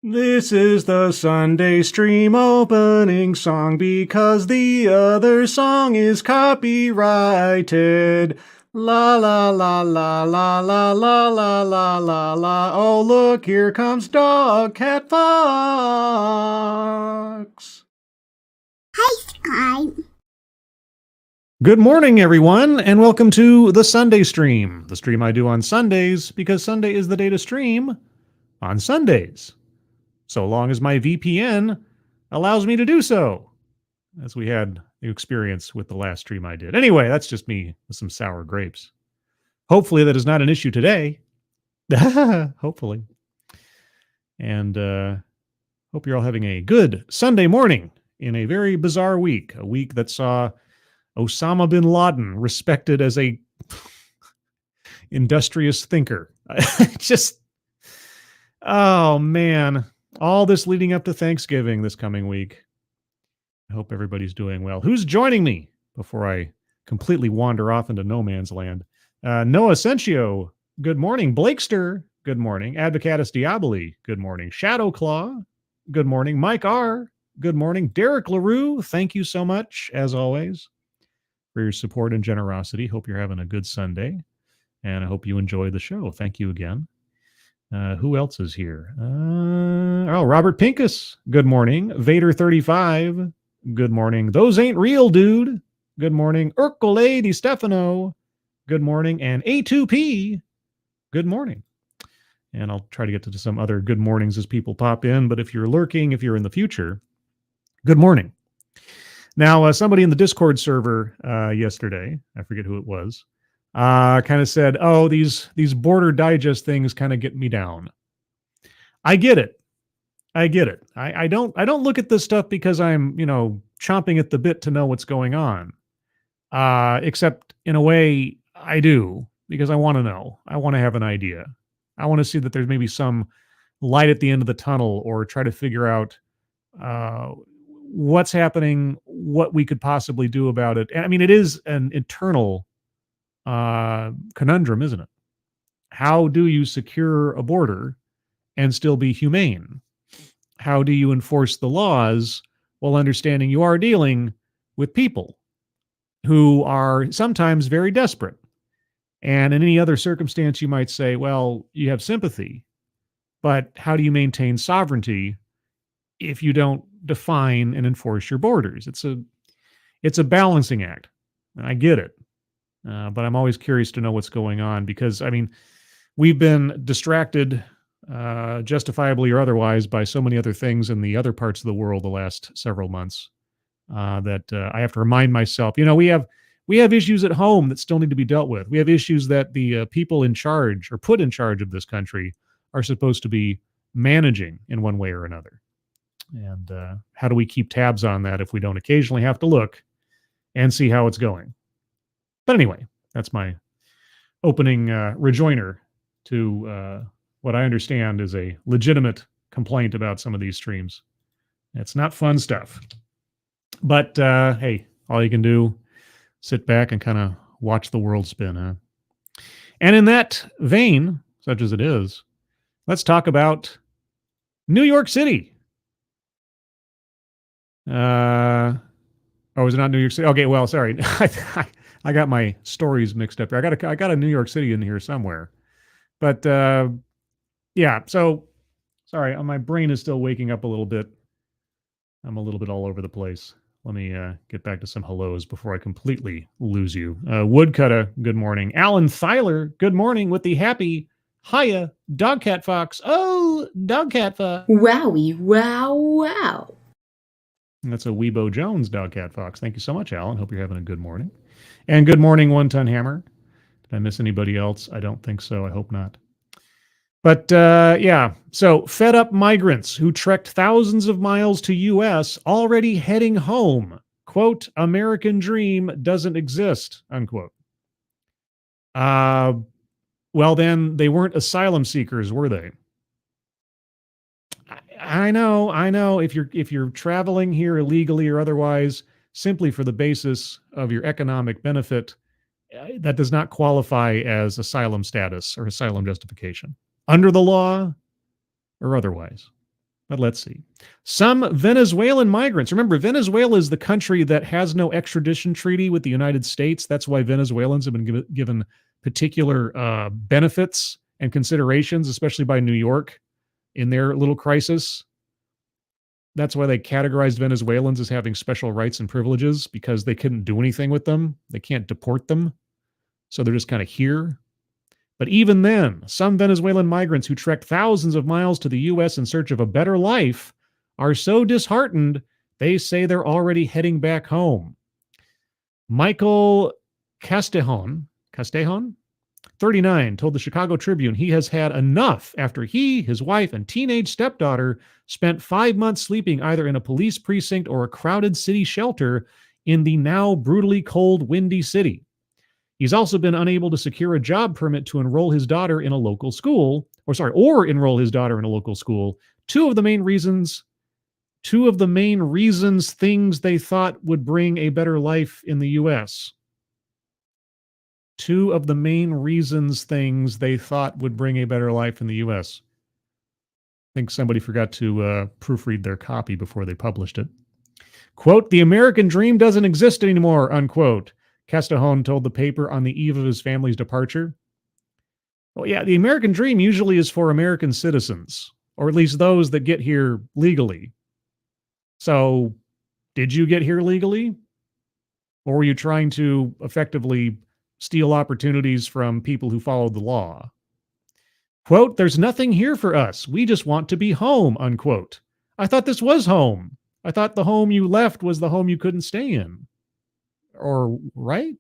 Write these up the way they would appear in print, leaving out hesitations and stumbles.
This is the Sunday stream opening song because the other song is copyrighted. La la la la la la la la la la la. Oh look, here comes Dog Cat Fox. Hi, Sky. Good morning, everyone, and welcome to the Sunday stream. The stream I do on Sundays because Sunday is the day to stream on Sundays. So long as my VPN allows me to do so, as we had the experience with the last stream I did. Anyway, that's just me with some sour grapes. Hopefully that is not an issue today. Hopefully. And hope you're all having a good Sunday morning in a very bizarre week, a week that saw Osama bin Laden respected as a industrious thinker. Oh man. All this leading up to Thanksgiving this coming week. I hope everybody's doing well. Who's joining me before I completely wander off into no man's land? Noah Sencio, good morning. Blakester, good morning. Advocatus Diaboli, good morning. Shadowclaw, good morning. Mike R., good morning. Derek LaRue, thank you so much, as always, for your support and generosity. Hope you're having a good Sunday, and I hope you enjoy the show. Thank you again. Who else is here? Robert Pincus. Good morning. Vader35. Good morning. Those ain't real, dude. Good morning. Ercole Di Stefano. Good morning. And A2P. Good morning. And I'll try to get to some other good mornings as people pop in. But if you're lurking, if you're in the future, good morning. Now, somebody in the Discord server yesterday, I forget who it was, kind of said, oh, these Border Digest things kind of get me down. I get it. I don't look at this stuff because I'm, chomping at the bit to know what's going on. Except in a way I do, because I want to know. I want to have an idea. I want to see that there's maybe some light at the end of the tunnel, or try to figure out what's happening, what we could possibly do about it. And I mean, it is an eternal conundrum, isn't it? How do you secure a border and still be humane? How do you enforce the laws while understanding you are dealing with people who are sometimes very desperate? And in any other circumstance, you might say, well, you have sympathy, but how do you maintain sovereignty if you don't define and enforce your borders? It's a balancing act. I get it. But I'm always curious to know what's going on, because, I mean, we've been distracted, justifiably or otherwise, by so many other things in the other parts of the world the last several months that I have to remind myself, we have issues at home that still need to be dealt with. We have issues that the people in charge, or put in charge of this country, are supposed to be managing in one way or another. And how do we keep tabs on that if we don't occasionally have to look and see how it's going? But anyway, that's my opening rejoinder to what I understand is a legitimate complaint about some of these streams. It's not fun stuff. But hey, all you can do, sit back and kind of watch the world spin, huh? And in that vein, such as it is, let's talk about New York City. Oh, is it not New York City? Okay, well, sorry. I got my stories mixed up here. I got a New York City in here somewhere. But yeah, so sorry, my brain is still waking up a little bit. I'm a little bit all over the place. Let me get back to some hellos before I completely lose you. Woodcutter, good morning. Alan Thyler, good morning with the happy hiya Dogcat Fox. Oh, Dogcat Fox. Wowie, wow, wow. That's a Weebo Jones Dogcat Fox. Thank you so much, Alan. Hope you're having a good morning. And good morning, One Ton Hammer. Did I miss anybody else? I don't think so. I hope not. But yeah, so fed up migrants who trekked thousands of miles to U.S. already heading home. Quote, American dream doesn't exist, unquote. Well, then they weren't asylum seekers, were they? I know. If you're traveling here illegally or otherwise, simply for the basis of your economic benefit, that does not qualify as asylum status or asylum justification under the law or otherwise. But let's see. Some Venezuelan migrants. Remember, Venezuela is the country that has no extradition treaty with the United States. That's why Venezuelans have been given particular benefits and considerations, especially by New York in their little crisis. That's why they categorized Venezuelans as having special rights and privileges, because they couldn't do anything with them. They can't deport them. So they're just kind of here. But even then, some Venezuelan migrants who trekked thousands of miles to the U.S. in search of a better life are so disheartened, they say they're already heading back home. Michael Castejon, 39, told the Chicago Tribune he has had enough after he, his wife, and teenage stepdaughter spent 5 months sleeping either in a police precinct or a crowded city shelter in the now brutally cold, windy city. He's also been unable to secure a job permit to enroll his daughter in a local school, or enroll his daughter in a local school. Two of the main reasons things they thought would bring a better life in the U.S. Two of the main reasons things they thought would bring a better life in the U.S. I think somebody forgot to proofread their copy before they published it. Quote, "The American dream doesn't exist anymore," unquote. Castejon told the paper on the eve of his family's departure. Well, yeah, the American dream usually is for American citizens, or at least those that get here legally. So, did you get here legally? Or were you trying to effectively steal opportunities from people who followed the law? Quote, "There's nothing here for us. We just want to be home," unquote. I thought this was home. I thought the home you left was the home you couldn't stay in. Or, right?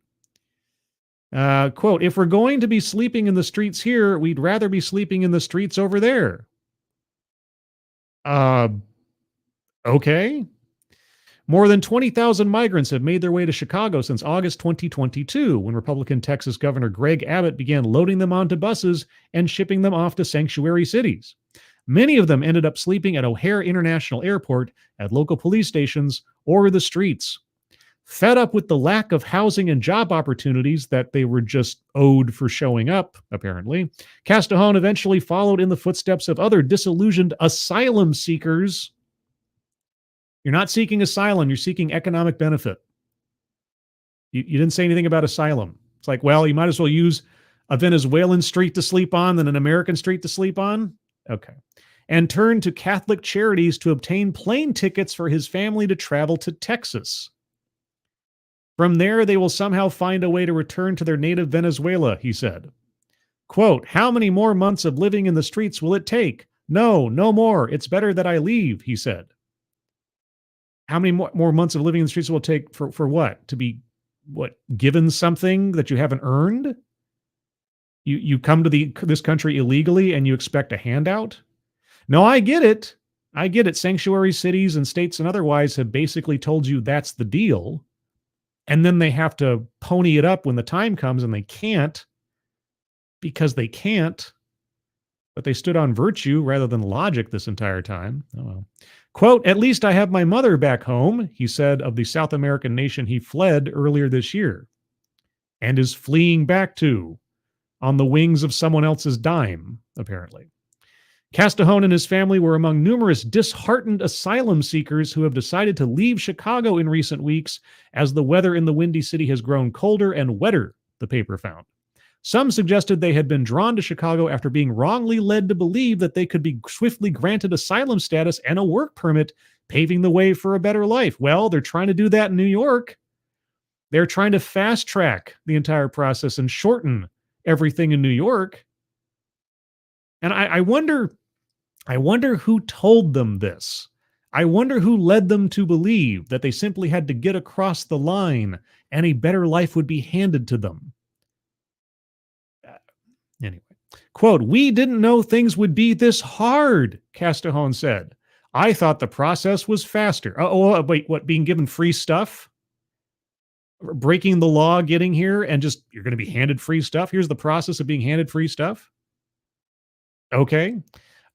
Quote, "If we're going to be sleeping in the streets here, we'd rather be sleeping in the streets over there." Okay. More than 20,000 migrants have made their way to Chicago since August 2022, when Republican Texas Governor Greg Abbott began loading them onto buses and shipping them off to sanctuary cities. Many of them ended up sleeping at O'Hare International Airport, at local police stations, or the streets. Fed up with the lack of housing and job opportunities that they were just owed for showing up, apparently, Castejon eventually followed in the footsteps of other disillusioned asylum seekers. You're not seeking asylum, you're seeking economic benefit. You didn't say anything about asylum. It's like, well, you might as well use a Venezuelan street to sleep on than an American street to sleep on. Okay. And turned to Catholic charities to obtain plane tickets for his family to travel to Texas. From there, they will somehow find a way to return to their native Venezuela, he said. Quote, "How many more months of living in the streets will it take? No more. It's better that I leave," he said. How many more months of living in the streets will it take for what? To be, given something that you haven't earned? You come to this country illegally and you expect a handout? No, I get it. I get it. Sanctuary cities and states and otherwise have basically told you that's the deal. And then they have to pony it up when the time comes, and they can't because they can't. But they stood on virtue rather than logic this entire time. Oh well. Quote, "At least I have my mother back home," he said of the South American nation he fled earlier this year and is fleeing back to on the wings of someone else's dime, apparently. Castejon and his family were among numerous disheartened asylum seekers who have decided to leave Chicago in recent weeks as the weather in the Windy City has grown colder and wetter, the paper found. Some suggested they had been drawn to Chicago after being wrongly led to believe that they could be swiftly granted asylum status and a work permit, paving the way for a better life. Well, they're trying to do that in New York. They're trying to fast track the entire process and shorten everything in New York. And I wonder who told them this. I wonder who led them to believe that they simply had to get across the line and a better life would be handed to them. Anyway, quote, "We didn't know things would be this hard," Castejon said. "I thought the process was faster." Wait, what, being given free stuff? Breaking the law, getting here, and just, you're going to be handed free stuff? Here's the process of being handed free stuff? Okay.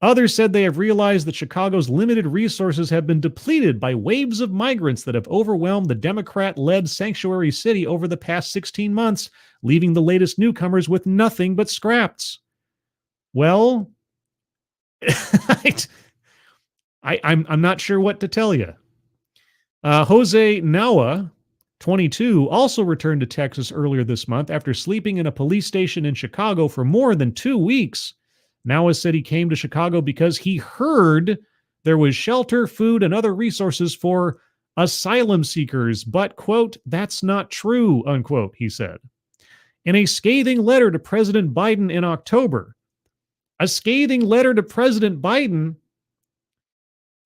Others said they have realized that Chicago's limited resources have been depleted by waves of migrants that have overwhelmed the Democrat-led sanctuary city over the past 16 months, leaving the latest newcomers with nothing but scraps. Well, I'm not sure what to tell you. Jose Nawa, 22, also returned to Texas earlier this month after sleeping in a police station in Chicago for more than 2 weeks. Nawa said he came to Chicago because he heard there was shelter, food, and other resources for asylum seekers, but, quote, that's not true, unquote, he said. In a scathing letter to President Biden in October, a scathing letter to President Biden.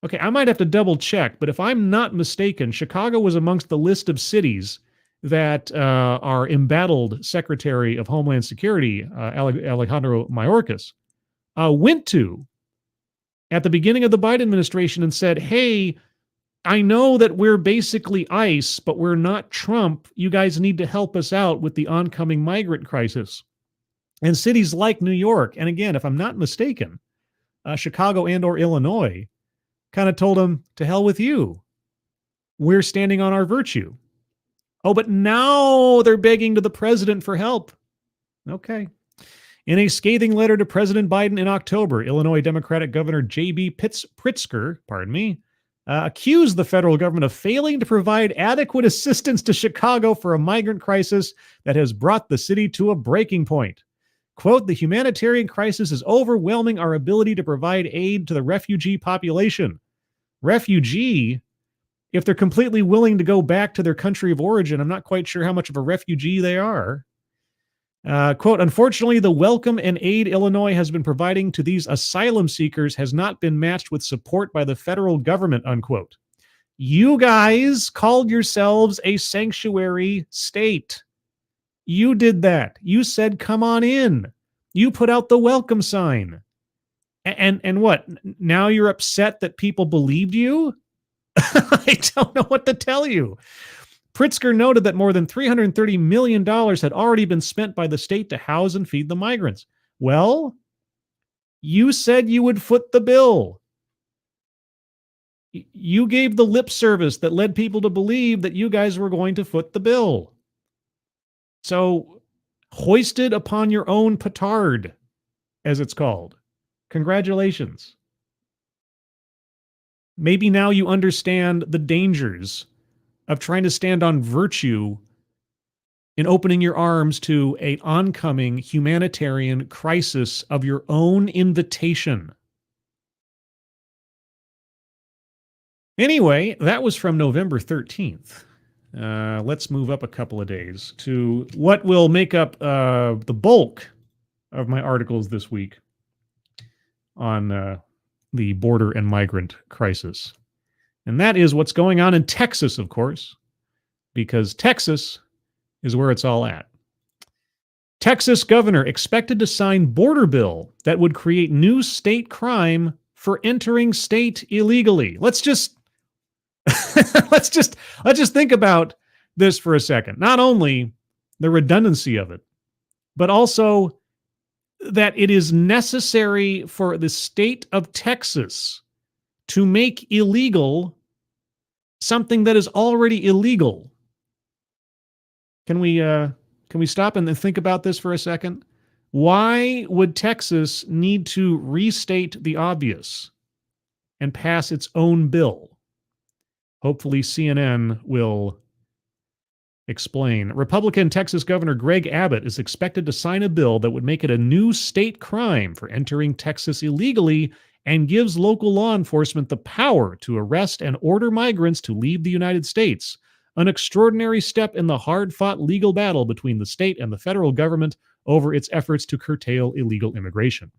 Okay, I might have to double check, but if I'm not mistaken, Chicago was amongst the list of cities that our embattled Secretary of Homeland Security, Alejandro Mayorkas, went to at the beginning of the Biden administration and said, hey, I know that we're basically ICE, but we're not Trump. You guys need to help us out with the oncoming migrant crisis. And cities like New York, and again, if I'm not mistaken, Chicago and or Illinois, kind of told him, to hell with you. We're standing on our virtue. Oh, but now they're begging to the president for help. Okay. In a scathing letter to President Biden in October, Illinois Democratic Governor J.B. Pritzker, accused the federal government of failing to provide adequate assistance to Chicago for a migrant crisis that has brought the city to a breaking point. Quote, the humanitarian crisis is overwhelming our ability to provide aid to the refugee population. Refugee, if they're completely willing to go back to their country of origin, I'm not quite sure how much of a refugee they are. Quote, unfortunately, the welcome and aid Illinois has been providing to these asylum seekers has not been matched with support by the federal government, unquote. You guys called yourselves a sanctuary state. You did that. You said, come on in. You put out the welcome sign. And what? Now you're upset that people believed you? I don't know what to tell you. Pritzker noted that more than $330 million had already been spent by the state to house and feed the migrants. Well, you said you would foot the bill. You gave the lip service that led people to believe that you guys were going to foot the bill. So, hoisted upon your own petard, as it's called. Congratulations. Maybe now you understand the dangers of trying to stand on virtue in opening your arms to an oncoming humanitarian crisis of your own invitation. Anyway, that was from November 13th. Let's move up a couple of days to what will make up the bulk of my articles this week on the border and migrant crisis. And that is what's going on in Texas, of course, because Texas is where it's all at. Texas governor expected to sign border bill that would create new state crime for entering state illegally. Let's just think about this for a second. Not only the redundancy of it, but also that it is necessary for the state of Texas to make illegal something that is already illegal. Can we stop and think about this for a second? Why would Texas need to restate the obvious and pass its own bill? Hopefully CNN will explain. Republican Texas Governor Greg Abbott is expected to sign a bill that would make it a new state crime for entering Texas illegally and gives local law enforcement the power to arrest and order migrants to leave the United States, an extraordinary step in the hard-fought legal battle between the state and the federal government over its efforts to curtail illegal immigration.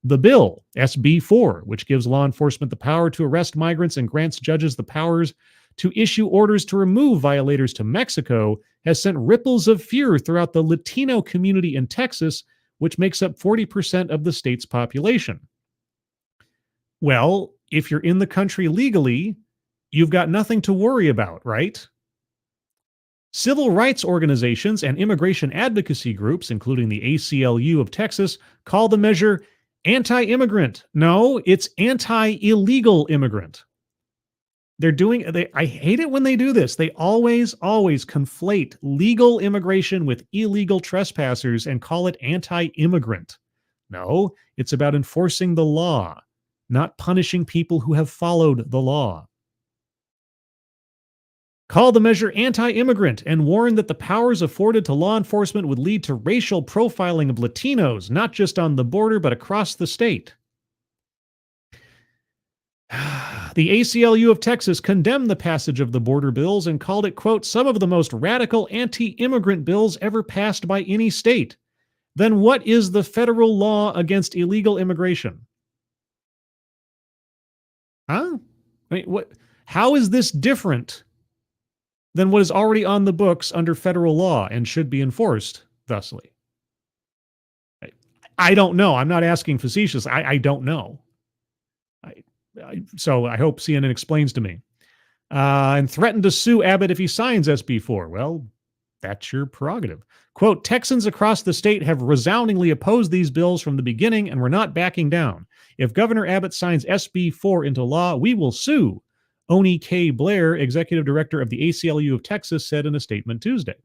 The bill, SB 4, which gives law enforcement the power to arrest migrants and grants judges the powers to issue orders to remove violators to Mexico, has sent ripples of fear throughout the Latino community in Texas, which makes up 40% of the state's population. Well, if you're in the country legally, you've got nothing to worry about, right? Civil rights organizations and immigration advocacy groups, including the ACLU of Texas, call the measure anti-immigrant. No, it's anti-illegal immigrant. I hate it when they do this. They always conflate legal immigration with illegal trespassers and call it anti-immigrant. No, it's about enforcing the law. not punishing people who have followed the law. Called the measure anti-immigrant and warned that the powers afforded to law enforcement would lead to racial profiling of Latinos, not just on the border, but across the state. The ACLU of Texas condemned the passage of the border bills and called it, quote, some of the most radical anti-immigrant bills ever passed by any state. Then what is the federal law against illegal immigration? Huh? I mean, what? How is this different than what is already on the books under federal law and should be enforced thusly? I don't know. I'm not asking facetious. I don't know. So I hope CNN explains to me. And threatened to sue Abbott if he signs SB4. Well, that's your prerogative. Quote, Texans across the state have resoundingly opposed these bills from the beginning, and we're not backing down. If Governor Abbott signs SB4 into law, we will sue, Oni K. Blair, executive director of the ACLU of Texas, said in a statement Tuesday.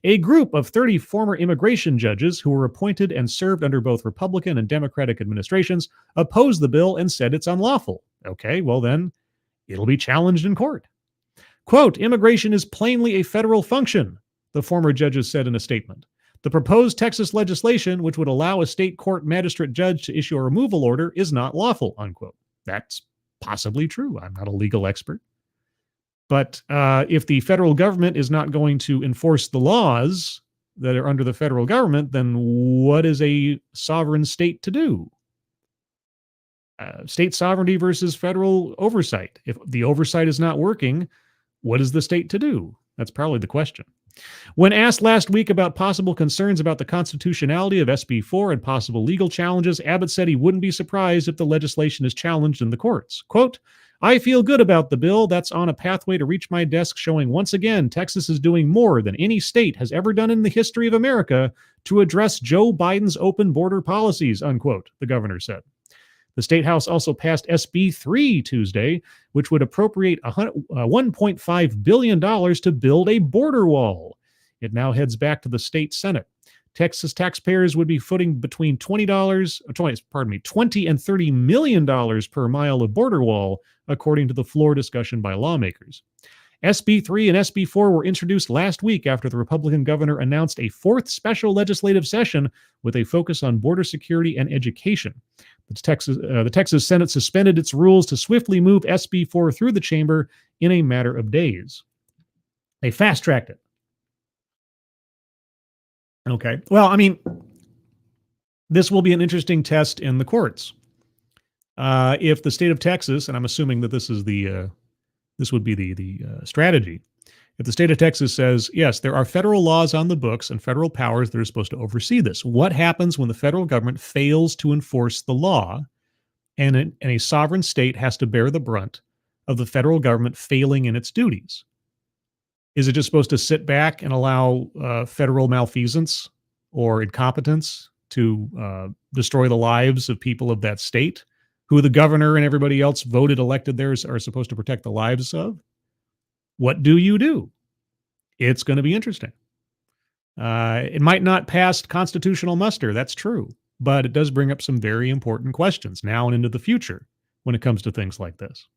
A group of 30 former immigration judges who were appointed and served under both Republican and Democratic administrations opposed the bill and said it's unlawful. Okay, well then, it'll be challenged in court. Quote, immigration is plainly a federal function, the former judges said in a statement. The proposed Texas legislation, which would allow a state court magistrate judge to issue a removal order, is not lawful, unquote. That's possibly true. I'm not a legal expert. But if the federal government is not going to enforce the laws that are under the federal government, then what is a sovereign state to do? State sovereignty versus federal oversight. If the oversight is not working, what is the state to do? That's probably the question. When asked last week about possible concerns about the constitutionality of SB4 and possible legal challenges, Abbott said he wouldn't be surprised if the legislation is challenged in the courts. Quote, I feel good about the bill that's on a pathway to reach my desk, showing once again Texas is doing more than any state has ever done in the history of America to address Joe Biden's open border policies, unquote, the governor said. The State House also passed SB3 Tuesday, which would appropriate $1.5 billion to build a border wall. It now heads back to the state Senate. Texas taxpayers would be footing between $20 and $30 million per mile of border wall, according to the floor discussion by lawmakers. SB3 and SB4 were introduced last week after the Republican governor announced a fourth special legislative session with a focus on border security and education. The Texas Senate suspended its rules to swiftly move SB4 through the chamber in a matter of days. They fast-tracked it. Okay. Well, I mean, this will be an interesting test in the courts. If the state of Texas, and I'm assuming that this is this would be the strategy. If the state of Texas says, yes, there are federal laws on the books and federal powers that are supposed to oversee this. What happens when the federal government fails to enforce the law and a sovereign state has to bear the brunt of the federal government failing in its duties? Is it just supposed to sit back and allow federal malfeasance or incompetence to destroy the lives of people of that state, who the governor and everybody else voted elected there are supposed to protect the lives of? What do you do? It's going to be interesting. It might not pass constitutional muster, that's true, but it does bring up some very important questions now and into the future when it comes to things like this.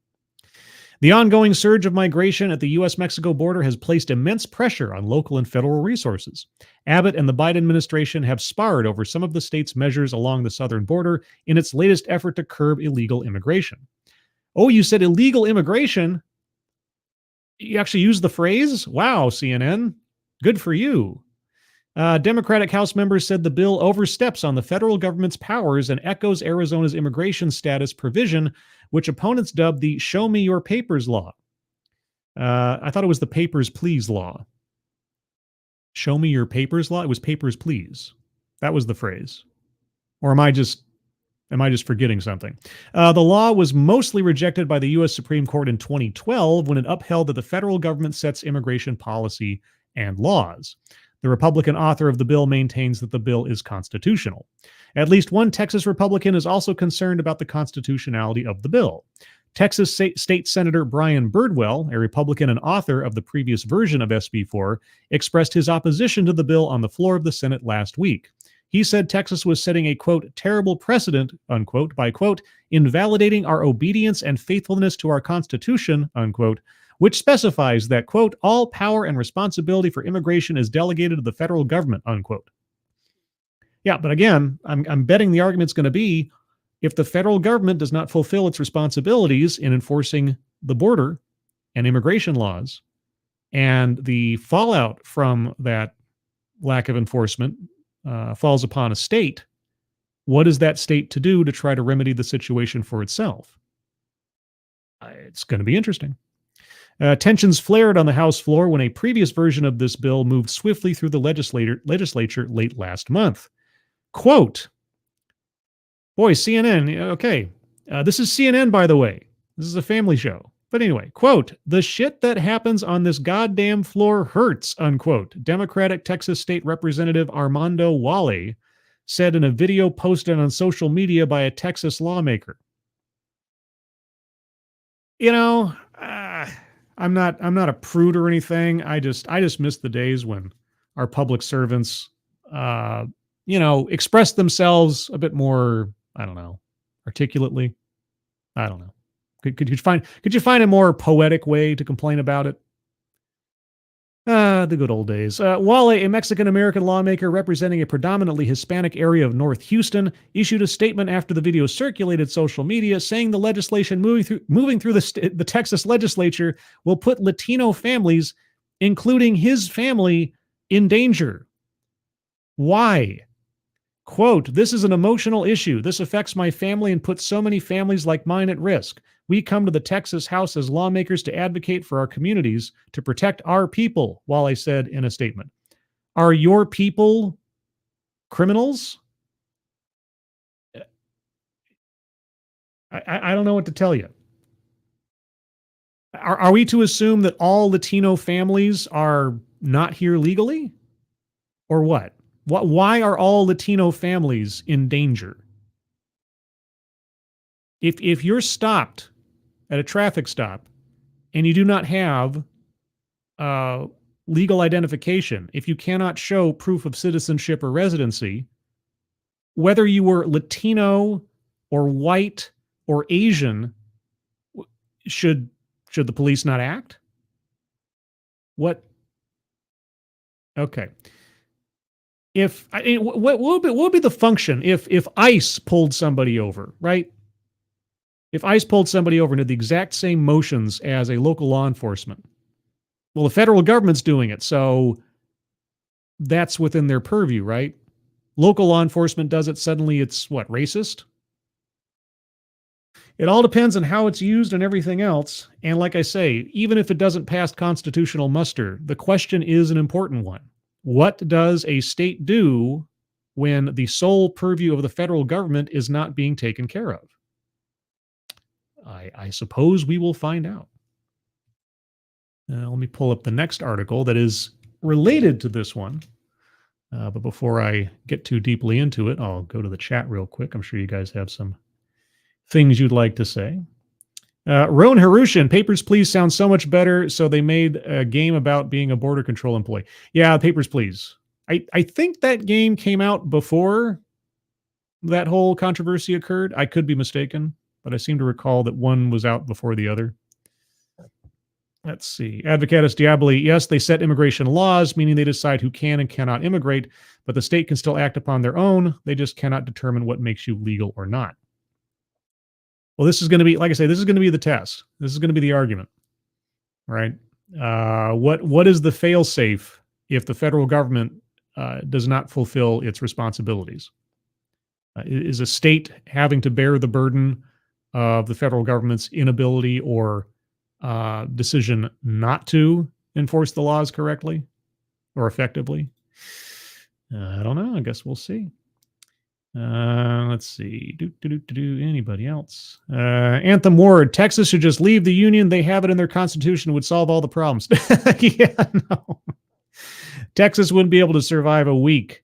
The ongoing surge of migration at the U.S.-Mexico border has placed immense pressure on local and federal resources. Abbott and the Biden administration have sparred over some of the state's measures along the southern border in its latest effort to curb illegal immigration. Oh, you said illegal immigration? You actually used the phrase? Wow, CNN. Good for you. Democratic House members said the bill oversteps on the federal government's powers and echoes Arizona's immigration status provision, which opponents dubbed the Show Me Your Papers law. I thought it was the Papers, Please law. Show Me Your Papers law? It was Papers, Please. That was the phrase. Or am I just forgetting something? The law was mostly rejected by the U.S. Supreme Court in 2012 when it upheld that the federal government sets immigration policy and laws. The Republican author of the bill maintains that the bill is constitutional. At least one Texas Republican is also concerned about the constitutionality of the bill. Texas State Senator Brian Birdwell, a Republican and author of the previous version of SB4, expressed his opposition to the bill on the floor of the Senate last week. He said Texas was setting a, quote, terrible precedent, unquote, by, quote, invalidating our obedience and faithfulness to our Constitution, unquote, which specifies that, quote, all power and responsibility for immigration is delegated to the federal government, unquote. Yeah, but again, I'm betting the argument's going to be if the federal government does not fulfill its responsibilities in enforcing the border and immigration laws, and the fallout from that lack of enforcement falls upon a state, what is that state to do to try to remedy the situation for itself? It's going to be interesting. Tensions flared on the House floor when a previous version of this bill moved swiftly through the legislature late last month. Quote, boy, CNN, okay. This is CNN, by the way. This is a family show. But anyway, quote, the shit that happens on this goddamn floor hurts, unquote. Democratic Texas State Representative Armando Wale said in a video posted on social media by a Texas lawmaker. You know, I'm not a prude or anything. I just miss the days when our public servants, express themselves a bit more, I don't know, articulately. I don't know. Could you find a more poetic way to complain about it? The good old days. Wale, a Mexican-American lawmaker representing a predominantly Hispanic area of North Houston, issued a statement after the video circulated social media saying the legislation moving through the Texas legislature will put Latino families, including his family, in danger. Why? Quote, this is an emotional issue. This affects my family and puts so many families like mine at risk. We come to the Texas House as lawmakers to advocate for our communities, to protect our people, Wale said in a statement. Are your people criminals? I don't know what to tell you. Are we to assume that all Latino families are not here legally? Or what? Why are all Latino families in danger? If you're stopped at a traffic stop and you do not have legal identification, if you cannot show proof of citizenship or residency, whether you were Latino or white or Asian, should the police not act? What? Okay. What would be the function if ICE pulled somebody over, right? If ICE pulled somebody over and did the exact same motions as a local law enforcement, well, the federal government's doing it, so that's within their purview, right? Local law enforcement does it, suddenly it's what, racist? It all depends on how it's used and everything else. And like I say, even if it doesn't pass constitutional muster, the question is an important one. What does a state do when the sole purview of the federal government is not being taken care of? I suppose we will find out. Let me pull up the next article that is related to this one. But before I get too deeply into it, I'll go to the chat real quick. I'm sure you guys have some things you'd like to say. Roan Harushan, Papers, Please sounds so much better, so they made a game about being a border control employee. Yeah, Papers, Please. I think that game came out before that whole controversy occurred. I could be mistaken, but I seem to recall that one was out before the other. Let's see. Advocatus Diaboli, yes, they set immigration laws, meaning they decide who can and cannot immigrate, but the state can still act upon their own. They just cannot determine what makes you legal or not. Well, this is going to be, like I say, this is going to be the test. This is going to be the argument, right? What is the fail-safe if the federal government does not fulfill its responsibilities? Is a state having to bear the burden of the federal government's inability or decision not to enforce the laws correctly or effectively? I don't know. I guess we'll see. Let's see. Anybody else? Anthem Ward. Texas should just leave the union. They have it in their constitution. It would solve all the problems. Yeah, no. Texas wouldn't be able to survive a week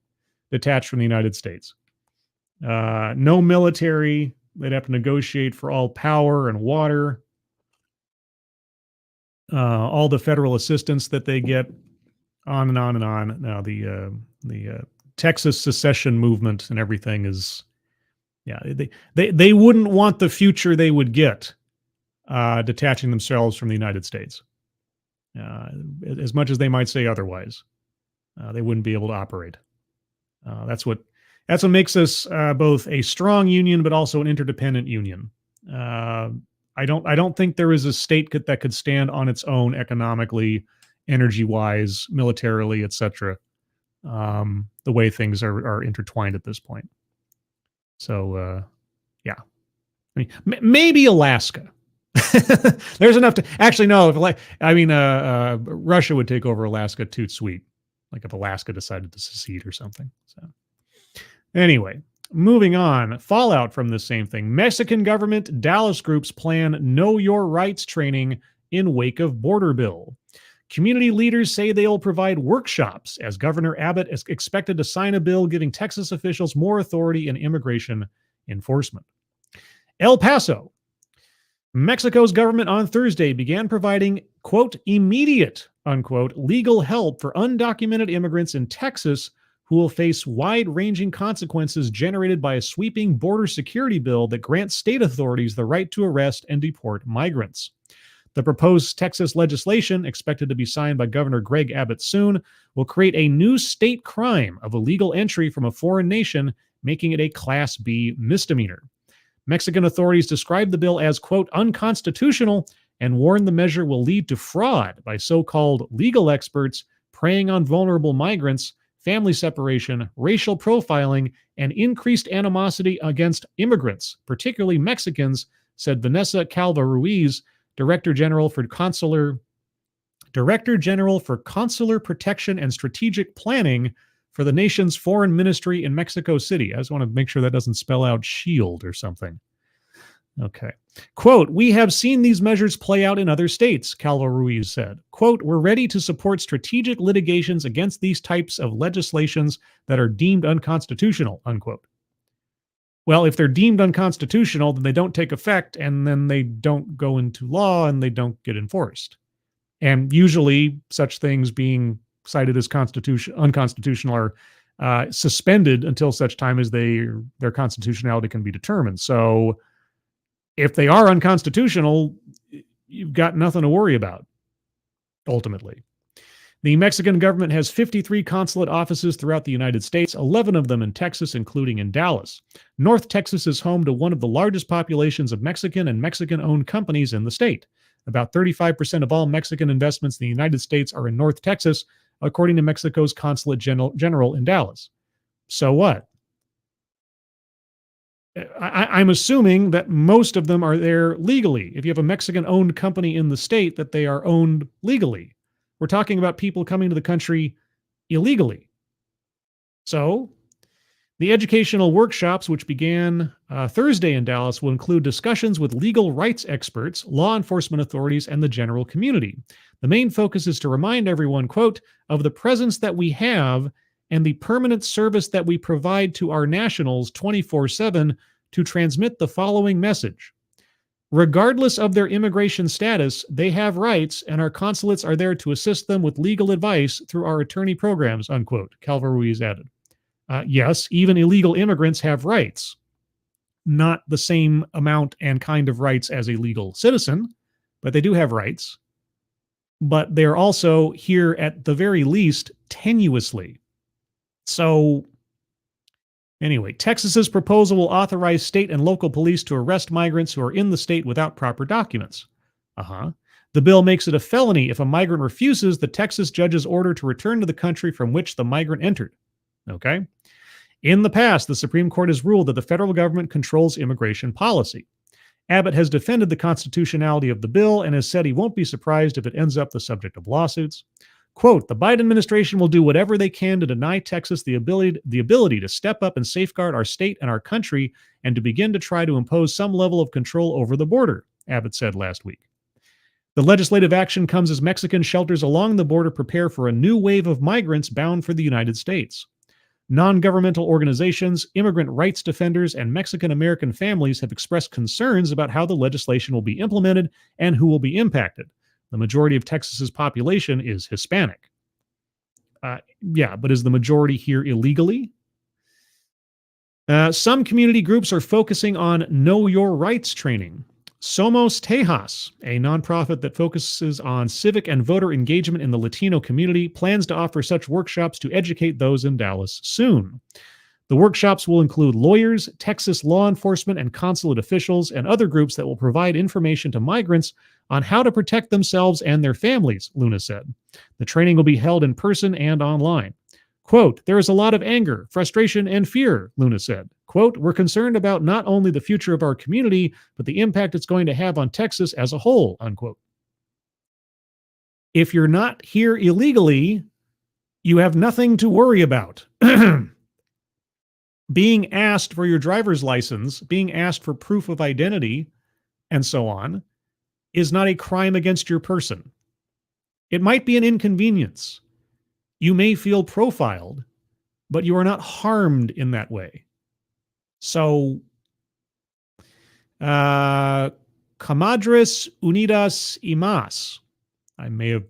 detached from the United States. No military. They'd have to negotiate for all power and water. All the federal assistance that they get, on and on and on. Now the Texas secession movement and everything is, yeah, they wouldn't want the future they would get detaching themselves from the United States. As much as they might say otherwise, they wouldn't be able to operate. That's what makes us both a strong union, but also an interdependent union. I don't think there is a state that could stand on its own economically, energy-wise, militarily, etc. The way things are intertwined at this point. So, yeah, I mean, maybe Alaska. There's enough to actually no. Russia would take over Alaska toot sweet, like if Alaska decided to secede or something. So, anyway, moving on. Fallout from this same thing. Mexican government Dallas groups plan Know Your Rights training in wake of border bill. Community leaders say they'll provide workshops as Governor Abbott is expected to sign a bill giving Texas officials more authority in immigration enforcement. El Paso. Mexico's government on Thursday began providing, quote, immediate, unquote, legal help for undocumented immigrants in Texas who will face wide-ranging consequences generated by a sweeping border security bill that grants state authorities the right to arrest and deport migrants. The proposed Texas legislation, expected to be signed by Governor Greg Abbott soon, will create a new state crime of illegal entry from a foreign nation, making it a Class B misdemeanor. Mexican authorities described the bill as, quote, unconstitutional and warned the measure will lead to fraud by so-called legal experts preying on vulnerable migrants, family separation, racial profiling, and increased animosity against immigrants, particularly Mexicans, said Vanessa Calva Ruiz, Director General for Consular Protection and Strategic Planning for the nation's foreign ministry in Mexico City. I just want to make sure that doesn't spell out shield or something. Okay. Quote, we have seen these measures play out in other states, Calva Ruiz said. Quote, we're ready to support strategic litigations against these types of legislations that are deemed unconstitutional, unquote. Well, if they're deemed unconstitutional, then they don't take effect, and then they don't go into law, and they don't get enforced. And usually such things being cited as unconstitutional are suspended until such time as their constitutionality can be determined. So if they are unconstitutional, you've got nothing to worry about, ultimately. The Mexican government has 53 consulate offices throughout the United States, 11 of them in Texas, including in Dallas. North Texas is home to one of the largest populations of Mexican and Mexican-owned companies in the state. About 35% of all Mexican investments in the United States are in North Texas, according to Mexico's Consulate General in Dallas. So what? I'm assuming that most of them are there legally. If you have a Mexican-owned company in the state, that they are owned legally. We're talking about people coming to the country illegally. So the educational workshops, which began Thursday in Dallas, will include discussions with legal rights experts, law enforcement authorities, and the general community. The main focus is to remind everyone, quote, of the presence that we have and the permanent service that we provide to our nationals 24/7 to transmit the following message. Regardless of their immigration status, they have rights, and our consulates are there to assist them with legal advice through our attorney programs, unquote, Calva Ruiz added. Yes, even illegal immigrants have rights. Not the same amount and kind of rights as a legal citizen, but they do have rights. But they're also here at the very least tenuously. So anyway, Texas's proposal will authorize state and local police to arrest migrants who are in the state without proper documents. The bill makes it a felony if a migrant refuses the Texas judge's order to return to the country from which the migrant entered. Okay? In the past, the Supreme Court has ruled that the federal government controls immigration policy. Abbott has defended the constitutionality of the bill and has said he won't be surprised if it ends up the subject of lawsuits. Quote, the Biden administration will do whatever they can to deny Texas the ability to step up and safeguard our state and our country and to begin to try to impose some level of control over the border, Abbott said last week. The legislative action comes as Mexican shelters along the border prepare for a new wave of migrants bound for the United States. Non-governmental organizations, immigrant rights defenders, and Mexican-American families have expressed concerns about how the legislation will be implemented and who will be impacted. The majority of Texas's population is Hispanic. Yeah, but is the majority here illegally? Some community groups are focusing on Know Your Rights training. Somos Tejas, a nonprofit that focuses on civic and voter engagement in the Latino community, plans to offer such workshops to educate those in Dallas soon. The workshops will include lawyers, Texas law enforcement and consulate officials, and other groups that will provide information to migrants on how to protect themselves and their families, Luna said. The training will be held in person and online. Quote, there is a lot of anger, frustration, and fear, Luna said. Quote, we're concerned about not only the future of our community, but the impact it's going to have on Texas as a whole, unquote. If you're not here illegally, you have nothing to worry about. Being asked for your driver's license, being asked for proof of identity, and so on, is not a crime against your person. It might be an inconvenience. You may feel profiled, but you are not harmed in that way. So, Comadres Unidas y Más, I may have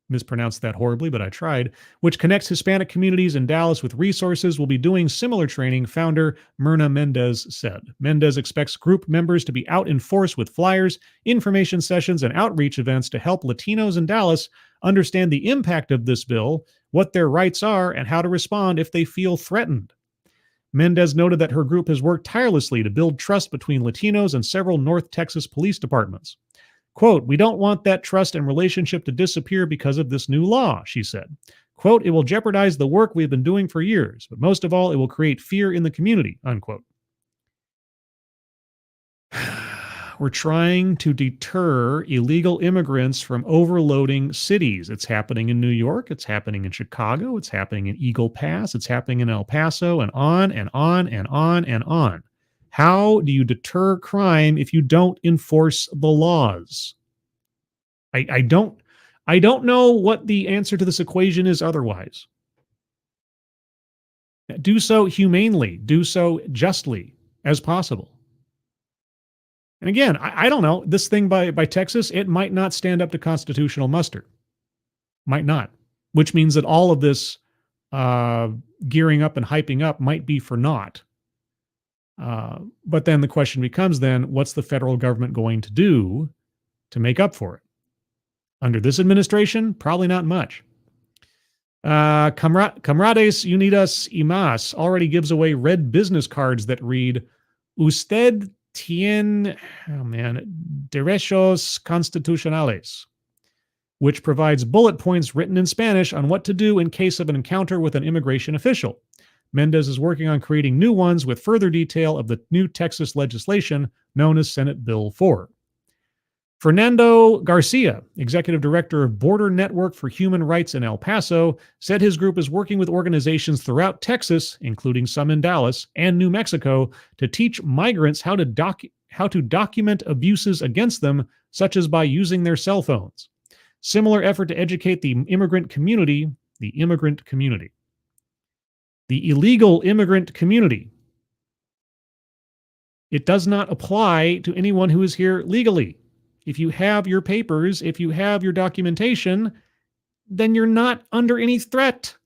mispronounced that horribly, but I tried, which connects Hispanic communities in Dallas with resources, will be doing similar training, founder Myrna Mendez said. Mendez expects group members to be out in force with flyers, information sessions, and outreach events to help Latinos in Dallas understand the impact of this bill, what their rights are, and how to respond if they feel threatened. Mendez noted that her group has worked tirelessly to build trust between Latinos and several North Texas police departments. Quote, we don't want that trust and relationship to disappear because of this new law, she said. Quote, it will jeopardize the work we've been doing for years, but most of all, it will create fear in the community, unquote. We're trying to deter illegal immigrants from overloading cities. It's happening in New York. It's happening in Chicago. It's happening in Eagle Pass. It's happening in El Paso, and on and on and on and on. How do you deter crime if you don't enforce the laws? I don't know what the answer to this equation is otherwise. Do so humanely, do so justly as possible. And again, I don't know, this thing by Texas, it might not stand up to constitutional muster. Might not, which means that all of this gearing up and hyping up might be for naught. But then the question becomes then, what's the federal government going to do to make up for it? Under this administration, probably not much. Camaradas Unidas y Más already gives away red business cards that read, Usted tiene, derechos constitucionales, which provides bullet points written in Spanish on what to do in case of an encounter with an immigration official. Mendez is working on creating new ones with further detail of the new Texas legislation known as Senate Bill 4. Fernando Garcia, executive director of Border Network for Human Rights in El Paso, said his group is working with organizations throughout Texas, including some in Dallas and New Mexico, to teach migrants how to document abuses against them, such as by using their cell phones. Similar effort to educate the immigrant community, the illegal immigrant community. It does not apply to anyone who is here legally. If you have your papers, if you have your documentation, then you're not under any threat.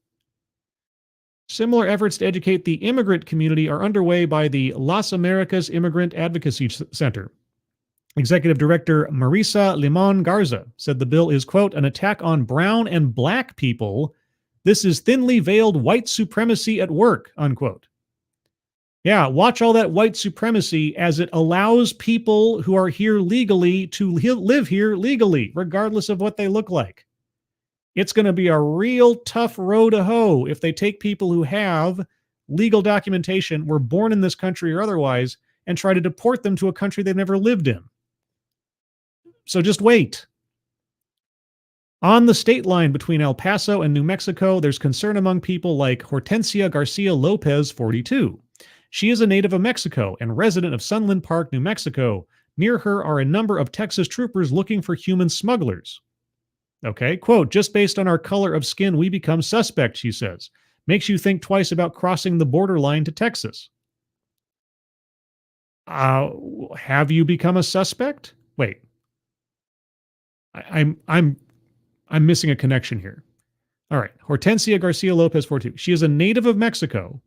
Similar efforts to educate the immigrant community are underway by the Las Americas Immigrant Advocacy Center. Executive Director Marisa Limon Garza said the bill is, quote, an attack on brown and black people. This is thinly veiled white supremacy at work, unquote. Yeah, watch all that white supremacy as it allows people who are here legally to live here legally, regardless of what they look like. It's going to be a real tough row to hoe if they take people who have legal documentation, were born in this country or otherwise, and try to deport them to a country they've never lived in. So just wait. On the state line between El Paso and New Mexico, there's concern among people like Hortensia Garcia Lopez, 42. She is a native of Mexico and resident of Sunland Park, New Mexico. Near her are a number of Texas troopers looking for human smugglers. Okay, quote, just based on our color of skin, we become suspect, she says. Makes you think twice about crossing the borderline to Texas. Have you become a suspect? Wait. I'm missing a connection here. All right. Hortensia Garcia Lopez 42. She is a native of Mexico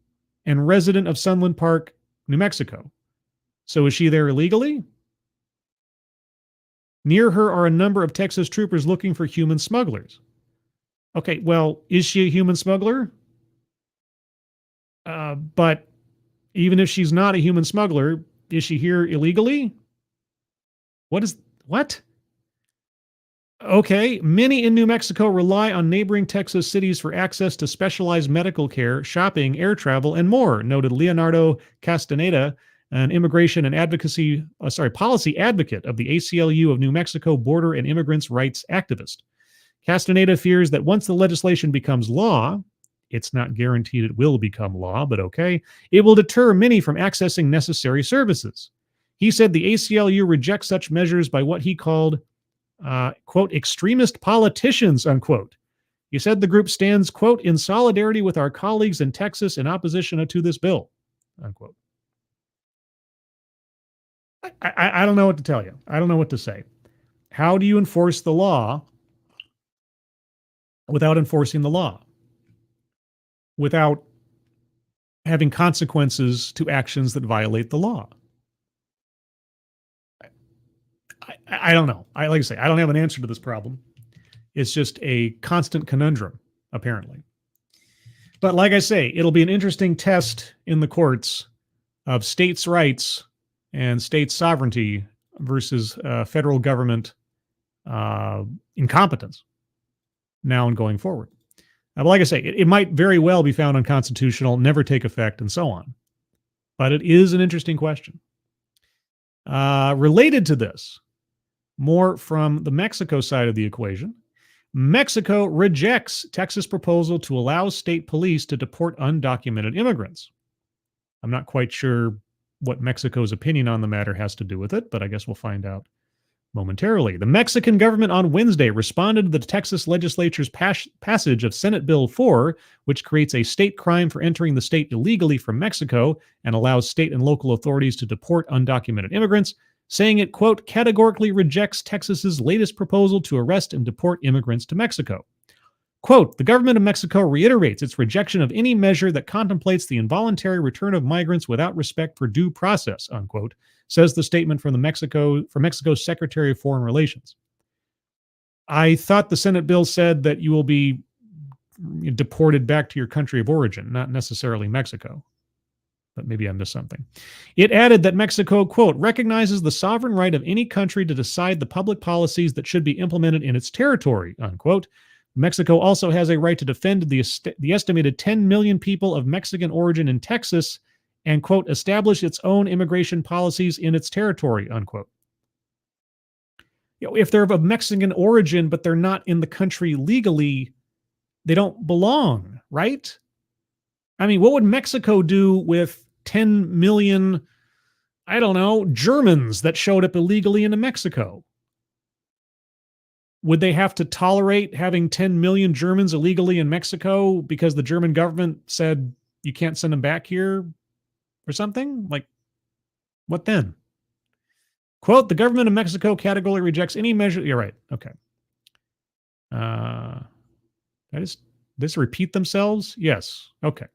and resident of Sunland Park, New Mexico. So is she there illegally? Near her are a number of Texas troopers looking for human smugglers. Okay, well, is she a human smuggler? But even if she's not a human smuggler, is she here illegally? What? Okay, many in New Mexico rely on neighboring Texas cities for access to specialized medical care, shopping, air travel, and more, noted Leonardo Castaneda, an immigration and policy advocate of the ACLU of New Mexico border and immigrants' rights activist. Castaneda fears that once the legislation becomes law, it's not guaranteed it will become law, but okay, it will deter many from accessing necessary services. He said the ACLU rejects such measures by what he called, quote, extremist politicians, unquote. He said the group stands, quote, in solidarity with our colleagues in Texas in opposition to this bill, unquote. I don't know what to tell you. I don't know what to say. How do you enforce the law without enforcing the law? Without having consequences to actions that violate the law? I don't know. Like I say, I don't have an answer to this problem. It's just a constant conundrum, apparently. But like I say, it'll be an interesting test in the courts of states' rights and state sovereignty versus federal government incompetence now and going forward. But like I say, it might very well be found unconstitutional, never take effect, and so on. But it is an interesting question. Related to this, more from the Mexico side of the equation, Mexico rejects Texas' proposal to allow state police to deport undocumented immigrants. I'm not quite sure what Mexico's opinion on the matter has to do with it, but I guess we'll find out momentarily. The Mexican government on Wednesday responded to the Texas legislature's passage of Senate Bill 4, which creates a state crime for entering the state illegally from Mexico and allows state and local authorities to deport undocumented immigrants, saying it, quote, categorically rejects Texas's latest proposal to arrest and deport immigrants to Mexico. Quote, the government of Mexico reiterates its rejection of any measure that contemplates the involuntary return of migrants without respect for due process, unquote, says the statement from Mexico's Secretary of Foreign Relations. I thought the Senate bill said that you will be deported back to your country of origin, not necessarily Mexico. But maybe I missed something. It added that Mexico, quote, recognizes the sovereign right of any country to decide the public policies that should be implemented in its territory, unquote. Mexico also has a right to defend the estimated 10 million people of Mexican origin in Texas and, quote, establish its own immigration policies in its territory, unquote. If they're of Mexican origin, but they're not in the country legally, they don't belong, right? I mean, what would Mexico do with 10 million, I don't know, Germans that showed up illegally into Mexico? Would they have to tolerate having 10 million Germans illegally in Mexico because the German government said you can't send them back here or something? Like, what then? Quote, the government of Mexico categorically rejects any measure. You're right. Okay. Does this repeat themselves? Yes. Okay.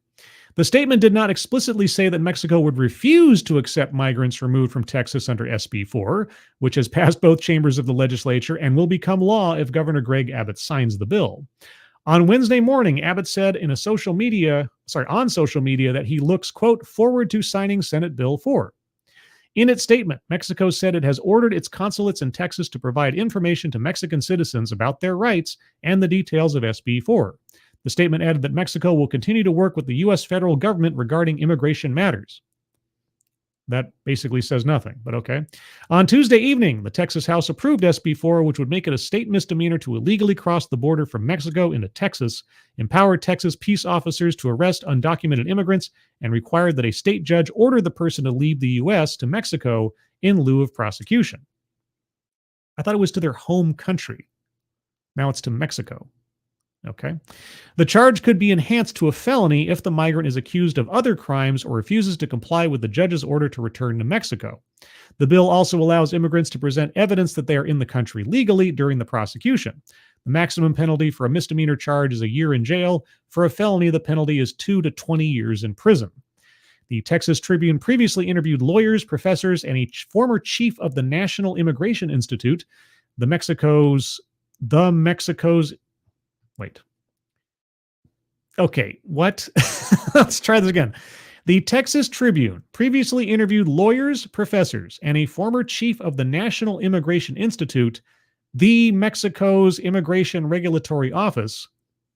The statement did not explicitly say that Mexico would refuse to accept migrants removed from Texas under SB 4, which has passed both chambers of the legislature and will become law if Governor Greg Abbott signs the bill. On Wednesday morning, Abbott said on social media that he looks, quote, forward to signing Senate Bill 4. In its statement, Mexico said it has ordered its consulates in Texas to provide information to Mexican citizens about their rights and the details of SB 4. The statement added that Mexico will continue to work with the U.S. federal government regarding immigration matters. That basically says nothing, but okay. On Tuesday evening, the Texas House approved SB 4, which would make it a state misdemeanor to illegally cross the border from Mexico into Texas, empower Texas peace officers to arrest undocumented immigrants, and required that a state judge order the person to leave the U.S. to Mexico in lieu of prosecution. I thought it was to their home country. Now it's to Mexico. Okay. The charge could be enhanced to a felony if the migrant is accused of other crimes or refuses to comply with the judge's order to return to Mexico. The bill also allows immigrants to present evidence that they are in the country legally during the prosecution. The maximum penalty for a misdemeanor charge is a year in jail. For a felony, the penalty is 2 to 20 years in prison. The Texas Tribune previously interviewed lawyers, professors, and a former chief of the National Immigration Institute, the Mexico's, wait. Okay, what? Let's try this again. The Texas Tribune previously interviewed lawyers, professors, and a former chief of the National Immigration Institute, the Mexico's Immigration Regulatory Office,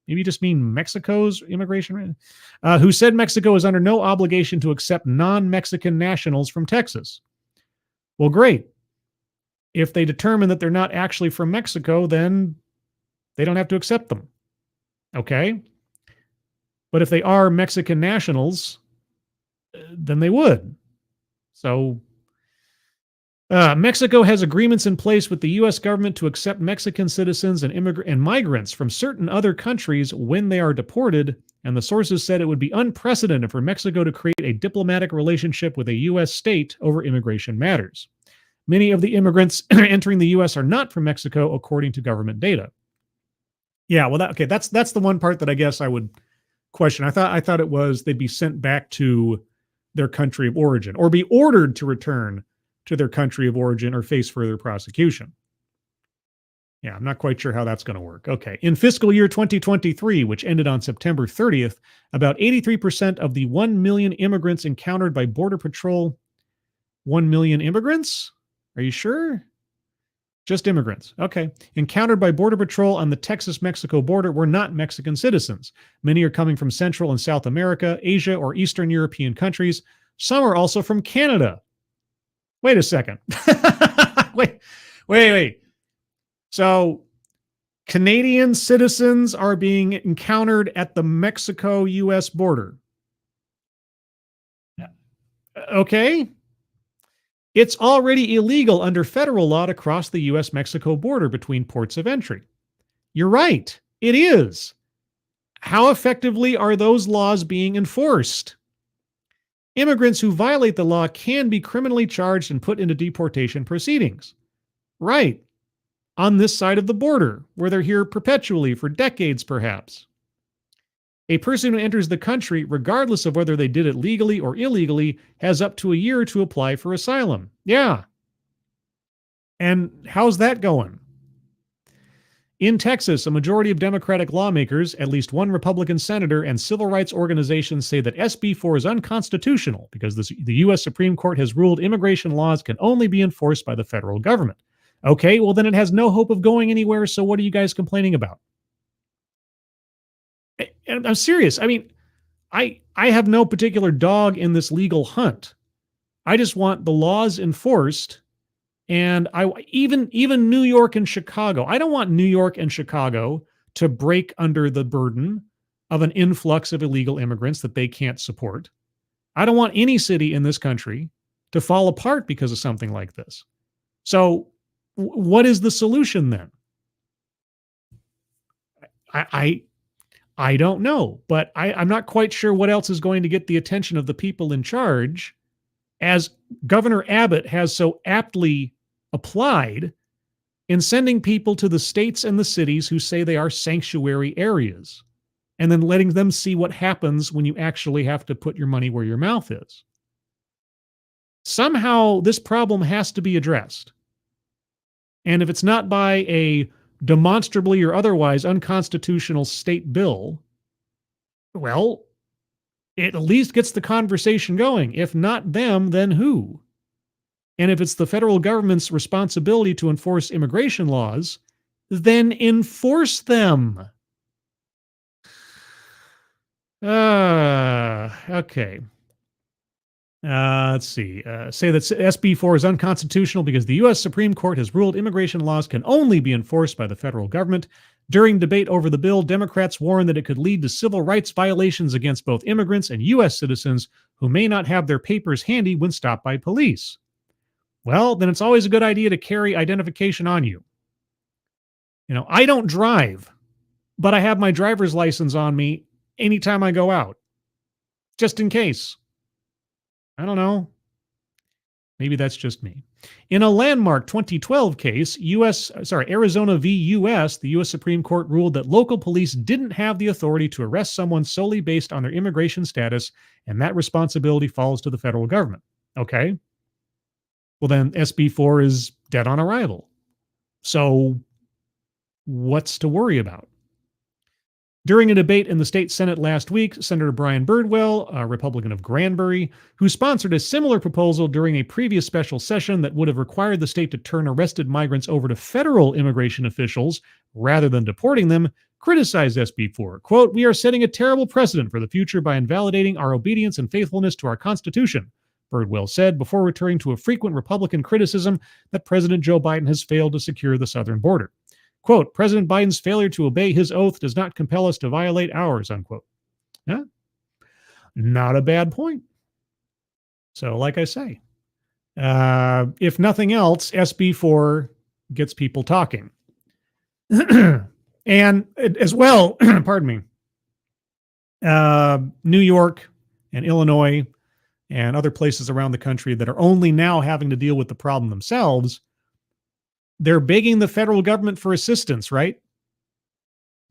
maybe you just mean Mexico's immigration, who said Mexico is under no obligation to accept non-Mexican nationals from Texas. Well, great. If they determine that they're not actually from Mexico, then they don't have to accept them. Okay? But if they are Mexican nationals, then they would. So Mexico has agreements in place with the U.S. government to accept Mexican citizens and migrants from certain other countries when they are deported, and the sources said it would be unprecedented for Mexico to create a diplomatic relationship with a U.S. state over immigration matters. Many of the immigrants entering the U.S. are not from Mexico, according to government data. Yeah, well, that's the one part that I guess I would question. I thought it was they'd be sent back to their country of origin or be ordered to return to their country of origin or face further prosecution. Yeah, I'm not quite sure how that's going to work. Okay. In fiscal year 2023, which ended on September 30th, about 83% of the 1 million immigrants encountered by Border Patrol. 1 million immigrants? Are you sure? Just immigrants. Okay. Encountered by Border Patrol on the Texas-Mexico border were not Mexican citizens. Many are coming from Central and South America, Asia, or Eastern European countries. Some are also from Canada. Wait a second. Wait. So Canadian citizens are being encountered at the Mexico-U.S. border. Okay. It's already illegal under federal law to cross the U.S.-Mexico border between ports of entry. You're right. It is. How effectively are those laws being enforced? Immigrants who violate the law can be criminally charged and put into deportation proceedings. Right. On this side of the border, where they're here perpetually for decades, perhaps. A person who enters the country, regardless of whether they did it legally or illegally, has up to a year to apply for asylum. Yeah. And how's that going? In Texas, a majority of Democratic lawmakers, at least one Republican senator, and civil rights organizations say that SB 4 is unconstitutional because the U.S. Supreme Court has ruled immigration laws can only be enforced by the federal government. Okay, well then it has no hope of going anywhere, so what are you guys complaining about? And I'm serious. I mean, I have no particular dog in this legal hunt. I just want the laws enforced. And even New York and Chicago, I don't want New York and Chicago to break under the burden of an influx of illegal immigrants that they can't support. I don't want any city in this country to fall apart because of something like this. So what is the solution then? I don't know, but I'm not quite sure what else is going to get the attention of the people in charge, as Governor Abbott has so aptly applied in sending people to the states and the cities who say they are sanctuary areas, and then letting them see what happens when you actually have to put your money where your mouth is. Somehow this problem has to be addressed. And if it's not by a demonstrably or otherwise unconstitutional state bill, well, it at least gets the conversation going. If not them, then who? And if it's the federal government's responsibility to enforce immigration laws, then enforce them. Okay. Let's see. Say that SB 4 is unconstitutional because the U.S. Supreme Court has ruled immigration laws can only be enforced by the federal government. During debate over the bill, Democrats warned that it could lead to civil rights violations against both immigrants and U.S. citizens who may not have their papers handy when stopped by police. Well, then it's always a good idea to carry identification on you. You know, I don't drive, but I have my driver's license on me anytime I go out, just in case. I don't know. Maybe that's just me. In a landmark 2012 case, Arizona v. U.S., the U.S. Supreme Court ruled that local police didn't have the authority to arrest someone solely based on their immigration status, and that responsibility falls to the federal government. Okay. Well, then SB 4 is dead on arrival. So what's to worry about? During a debate in the state Senate last week, Senator Brian Birdwell, a Republican of Granbury, who sponsored a similar proposal during a previous special session that would have required the state to turn arrested migrants over to federal immigration officials rather than deporting them, criticized SB 4. Quote, "We are setting a terrible precedent for the future by invalidating our obedience and faithfulness to our Constitution," Birdwell said, before returning to a frequent Republican criticism that President Joe Biden has failed to secure the southern border. Quote, "President Biden's failure to obey his oath does not compel us to violate ours," unquote. Yeah, not a bad point. So like I say, if nothing else, SB 4 gets people talking. And as well, pardon me, New York and Illinois and other places around the country that are only now having to deal with the problem themselves, they're begging the federal government for assistance, right?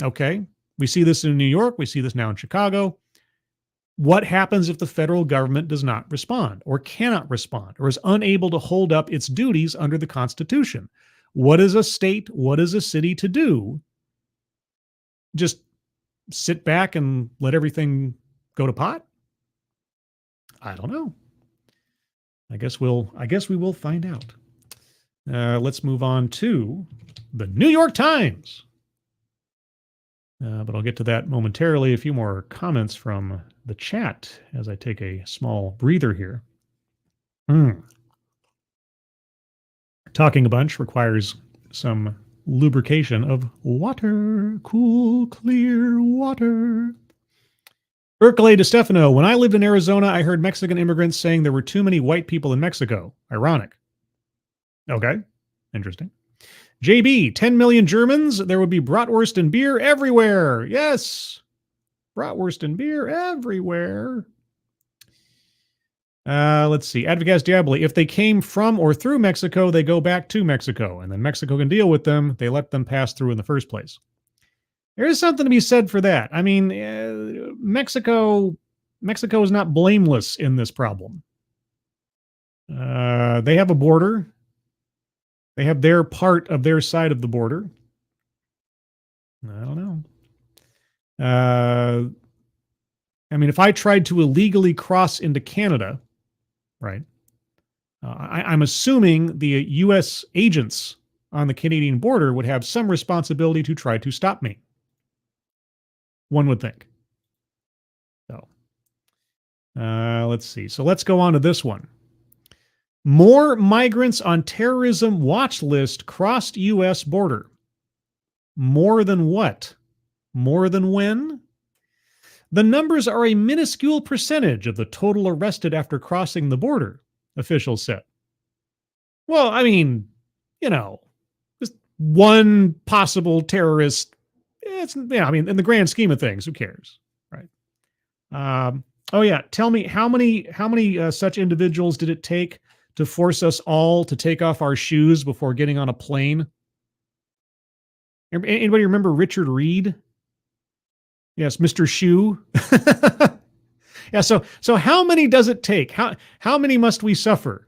Okay. We see this in New York. We see this now in Chicago. What happens if the federal government does not respond or cannot respond or is unable to hold up its duties under the Constitution? What is a state, what is a city to do? Just sit back and let everything go to pot? I don't know. I guess we will find out. Let's move on to the New York Times. But I'll get to that momentarily. A few more comments from the chat as I take a small breather here. Talking a bunch requires some lubrication of water, cool, clear water. Berkeley DeStefano, when I lived in Arizona, I heard Mexican immigrants saying there were too many white people in Mexico. Ironic. Okay, interesting. JB, 10 million Germans, there would be bratwurst and beer everywhere. Yes, bratwurst and beer everywhere. Let's see. Advocates Diaboli, if they came from or through Mexico, they go back to Mexico, and then Mexico can deal with them. They let them pass through in the first place. There is something to be said for that. I mean, Mexico is not blameless in this problem. They have a border. They have their part of their side of the border. I don't know. I mean, if I tried to illegally cross into Canada, right, I'm assuming the U.S. agents on the Canadian border would have some responsibility to try to stop me. One would think. So, let's see. So let's go on to this one. More migrants on terrorism watch list crossed U.S. border. More than what? More than when? The numbers are a minuscule percentage of the total arrested after crossing the border, officials said. Well, I mean, just one possible terrorist. I mean, in the grand scheme of things, who cares, right? Oh yeah, tell me how many such individuals did it take to force us all to take off our shoes before getting on a plane? Anybody remember Richard Reed? Yes, Mr. Shoe. Yeah, so how many does it take? How many must we suffer?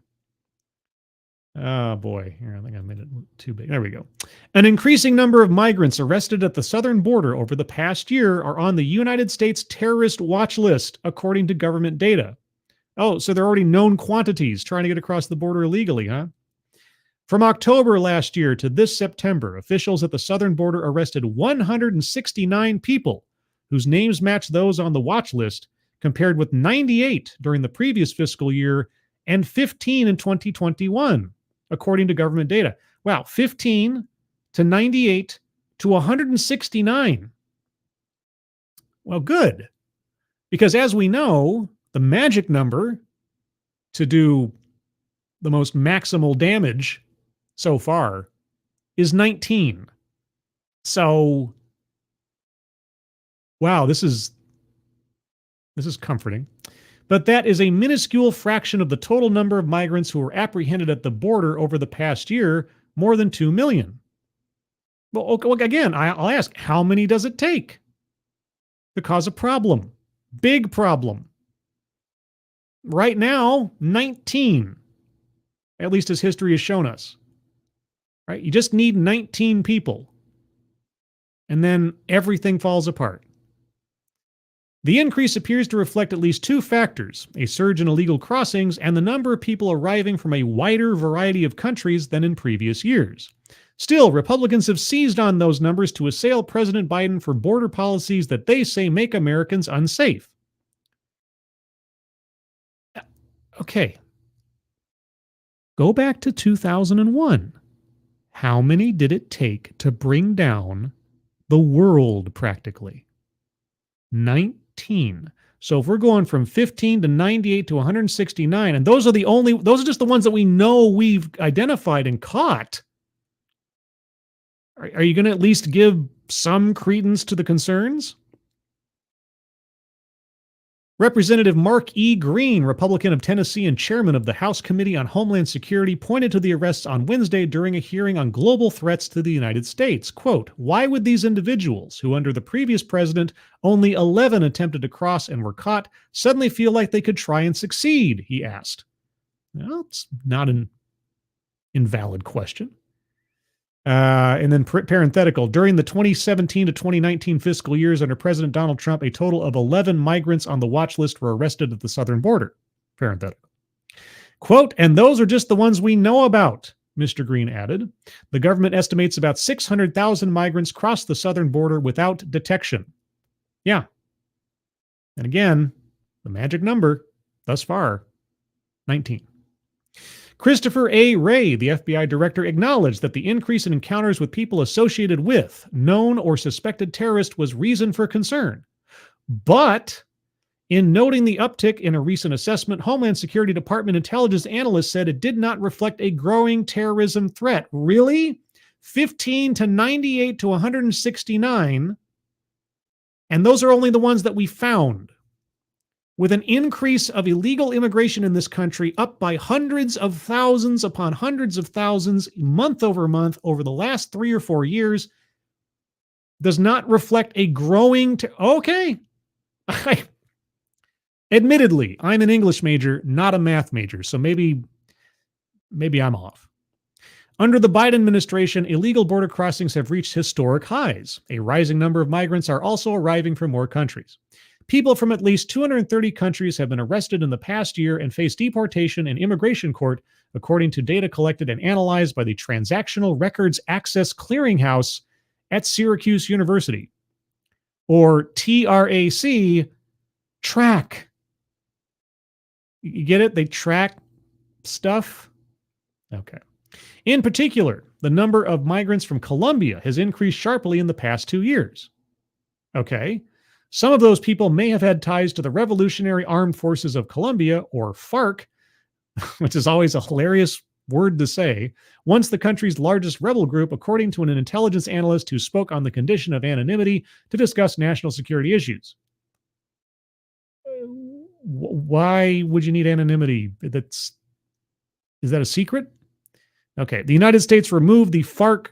Oh boy, here, I think I made it too big. There we go. An increasing number of migrants arrested at the southern border over the past year are on the United States terrorist watch list, according to government data. Oh, so they're already known quantities trying to get across the border illegally, huh? From October last year to this September, officials at the southern border arrested 169 people whose names match those on the watch list, compared with 98 during the previous fiscal year and 15 in 2021, according to government data. Wow, 15 to 98 to 169. Well, good. Because as we know, the magic number to do the most maximal damage so far is 19. So, wow, this is comforting. but that is a minuscule fraction of the total number of migrants who were apprehended at the border over the past year, more than 2 million. Well, again, I'll ask, how many does it take to cause a problem? Big problem. Right now, 19, at least as history has shown us. Right? You just need 19 people, and then everything falls apart. The increase appears to reflect at least two factors: a surge in illegal crossings and the number of people arriving from a wider variety of countries than in previous years. Still, Republicans have seized on those numbers to assail President Biden for border policies that they say make Americans unsafe. Okay. Go back to 2001. How many did it take to bring down the world practically? 19. So if we're going from 15 to 98 to 169, and those are just the ones that we know we've identified and caught. Are you going to at least give some credence to the concerns? Representative Mark E. Green, Republican of Tennessee and chairman of the House Committee on Homeland Security, pointed to the arrests on Wednesday during a hearing on global threats to the United States. Quote, "Why would these individuals, who under the previous president only 11 attempted to cross and were caught, suddenly feel like they could try and succeed?" he asked. Well, it's not an invalid question. And then parenthetical, during the 2017 to 2019 fiscal years under President Donald Trump, a total of 11 migrants on the watch list were arrested at the southern border. Parenthetical. Quote, "And those are just the ones we know about," Mr. Green added. "The government estimates about 600,000 migrants cross the southern border without detection." Yeah. And again, the magic number thus far, 19. Christopher A. Wray, the FBI director, acknowledged that the increase in encounters with people associated with known or suspected terrorists was reason for concern. But in noting the uptick in a recent assessment, Homeland Security Department intelligence analysts said it did not reflect a growing terrorism threat. Really? 15 to 98 to 169. And those are only the ones that we found. With an increase of illegal immigration in this country up by hundreds of thousands upon hundreds of thousands, month over month, over the last 3 or 4 years, does not reflect a growing... Okay. Admittedly, I'm an English major, not a math major, so maybe I'm off. Under the Biden administration, illegal border crossings have reached historic highs. A rising number of migrants are also arriving from more countries. People from at least 230 countries have been arrested in the past year and face deportation in immigration court, according to data collected and analyzed by the Transactional Records Access Clearinghouse at Syracuse University, or TRAC, track. You get it? They track stuff? Okay. In particular, the number of migrants from Colombia has increased sharply in the past 2 years. Okay. Some of those people may have had ties to the Revolutionary Armed Forces of Colombia, or FARC, which is always a hilarious word to say, once the country's largest rebel group, according to an intelligence analyst who spoke on the condition of anonymity to discuss national security issues. Why would you need anonymity? Is that a secret? Okay. The United States removed the FARC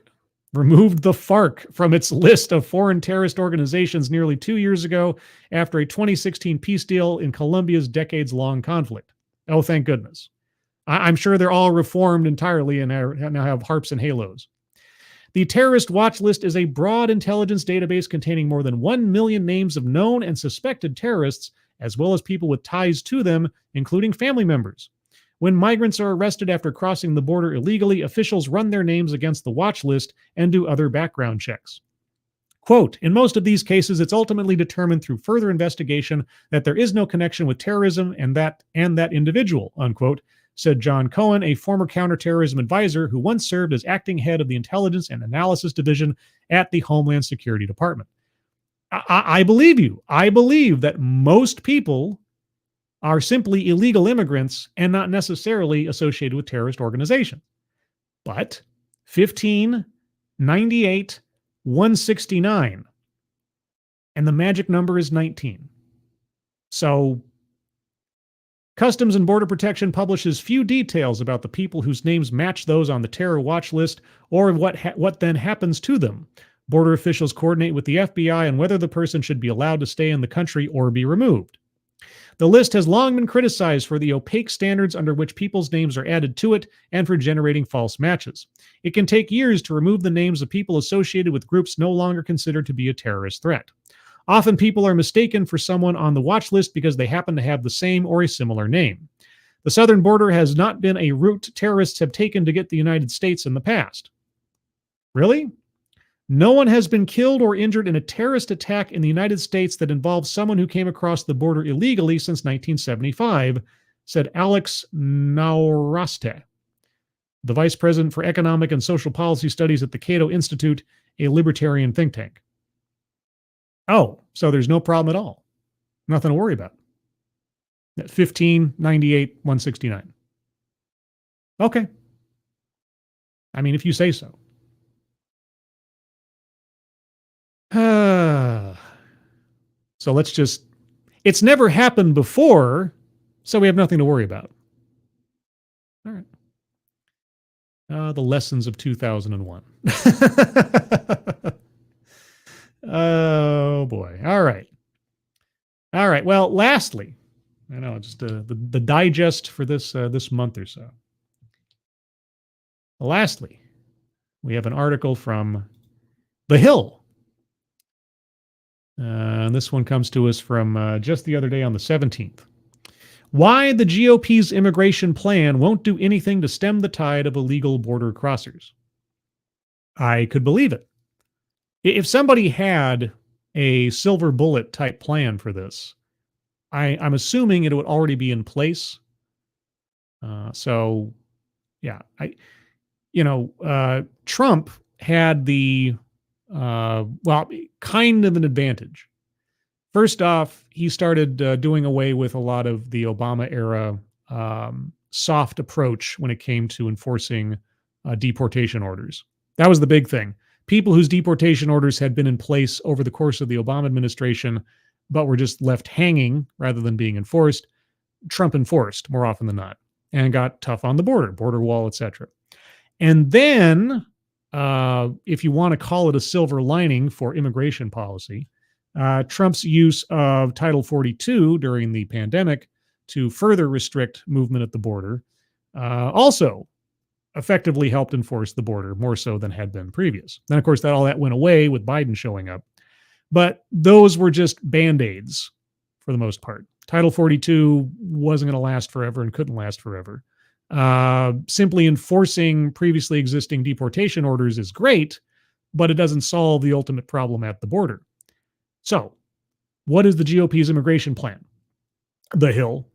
from its list of foreign terrorist organizations nearly 2 years ago after a 2016 peace deal in Colombia's decades-long conflict. Oh, thank goodness. I'm sure they're all reformed entirely and now have harps and halos. The terrorist watch list is a broad intelligence database containing more than 1 million names of known and suspected terrorists, as well as people with ties to them, including family members. When migrants are arrested after crossing the border illegally, officials run their names against the watch list and do other background checks. Quote, "In most of these cases, it's ultimately determined through further investigation that there is no connection with terrorism and that individual," unquote, said John Cohen, a former counterterrorism advisor who once served as acting head of the Intelligence and Analysis Division at the Homeland Security Department. I believe you. I believe that most people are simply illegal immigrants and not necessarily associated with terrorist organizations. But 15, 98, 169, and the magic number is 19. So Customs and Border Protection publishes few details about the people whose names match those on the terror watch list or what then happens to them. Border officials coordinate with the FBI on whether the person should be allowed to stay in the country or be removed. The list has long been criticized for the opaque standards under which people's names are added to it and for generating false matches. It can take years to remove the names of people associated with groups no longer considered to be a terrorist threat. Often people are mistaken for someone on the watch list because they happen to have the same or a similar name. The southern border has not been a route terrorists have taken to get the United States in the past. Really? No one has been killed or injured in a terrorist attack in the United States that involves someone who came across the border illegally since 1975, said Alex Nauraste, the vice president for economic and social policy studies at the Cato Institute, a libertarian think tank. Oh, so there's no problem at all. Nothing to worry about. 15, 98, 169. Okay. I mean, if you say so. So let's just, it's never happened before, so we have nothing to worry about. All right. The lessons of 2001. Oh boy. All right. All right. Well, lastly, I know just the digest for this month or so. Lastly, we have an article from The Hill. And this one comes to us from just the other day on the 17th. Why the GOP's immigration plan won't do anything to stem the tide of illegal border crossers. I could believe it. If somebody had a silver bullet type plan for this, I'm assuming it would already be in place. So, yeah, Trump had the kind of an advantage. First off, he started doing away with a lot of the Obama era soft approach when it came to enforcing deportation orders. That was the big thing. People whose deportation orders had been in place over the course of the Obama administration, but were just left hanging rather than being enforced, Trump enforced more often than not and got tough on the border wall, etc. And then, if you want to call it a silver lining for immigration policy, Trump's use of Title 42 during the pandemic to further restrict movement at the border also effectively helped enforce the border more so than had been previous. Then, of course, all that went away with Biden showing up. But those were just Band-Aids for the most part. Title 42 wasn't going to last forever and couldn't last forever. Simply enforcing previously existing deportation orders is great, but it doesn't solve the ultimate problem at the border. So, what is the GOP's immigration plan? The Hill.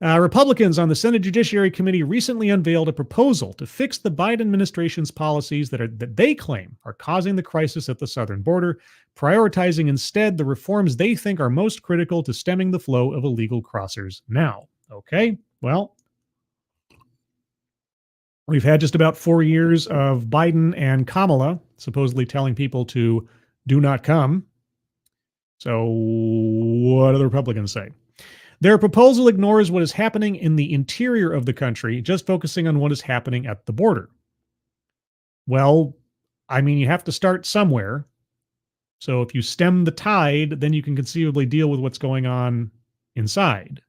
Republicans on the Senate Judiciary Committee recently unveiled a proposal to fix the Biden administration's policies that they claim are causing the crisis at the southern border, prioritizing instead the reforms they think are most critical to stemming the flow of illegal crossers now. Okay, well, we've had just about 4 years of Biden and Kamala supposedly telling people to do not come. So what do the Republicans say? Their proposal ignores what is happening in the interior of the country, just focusing on what is happening at the border. Well, I mean, you have to start somewhere. So if you stem the tide, then you can conceivably deal with what's going on inside.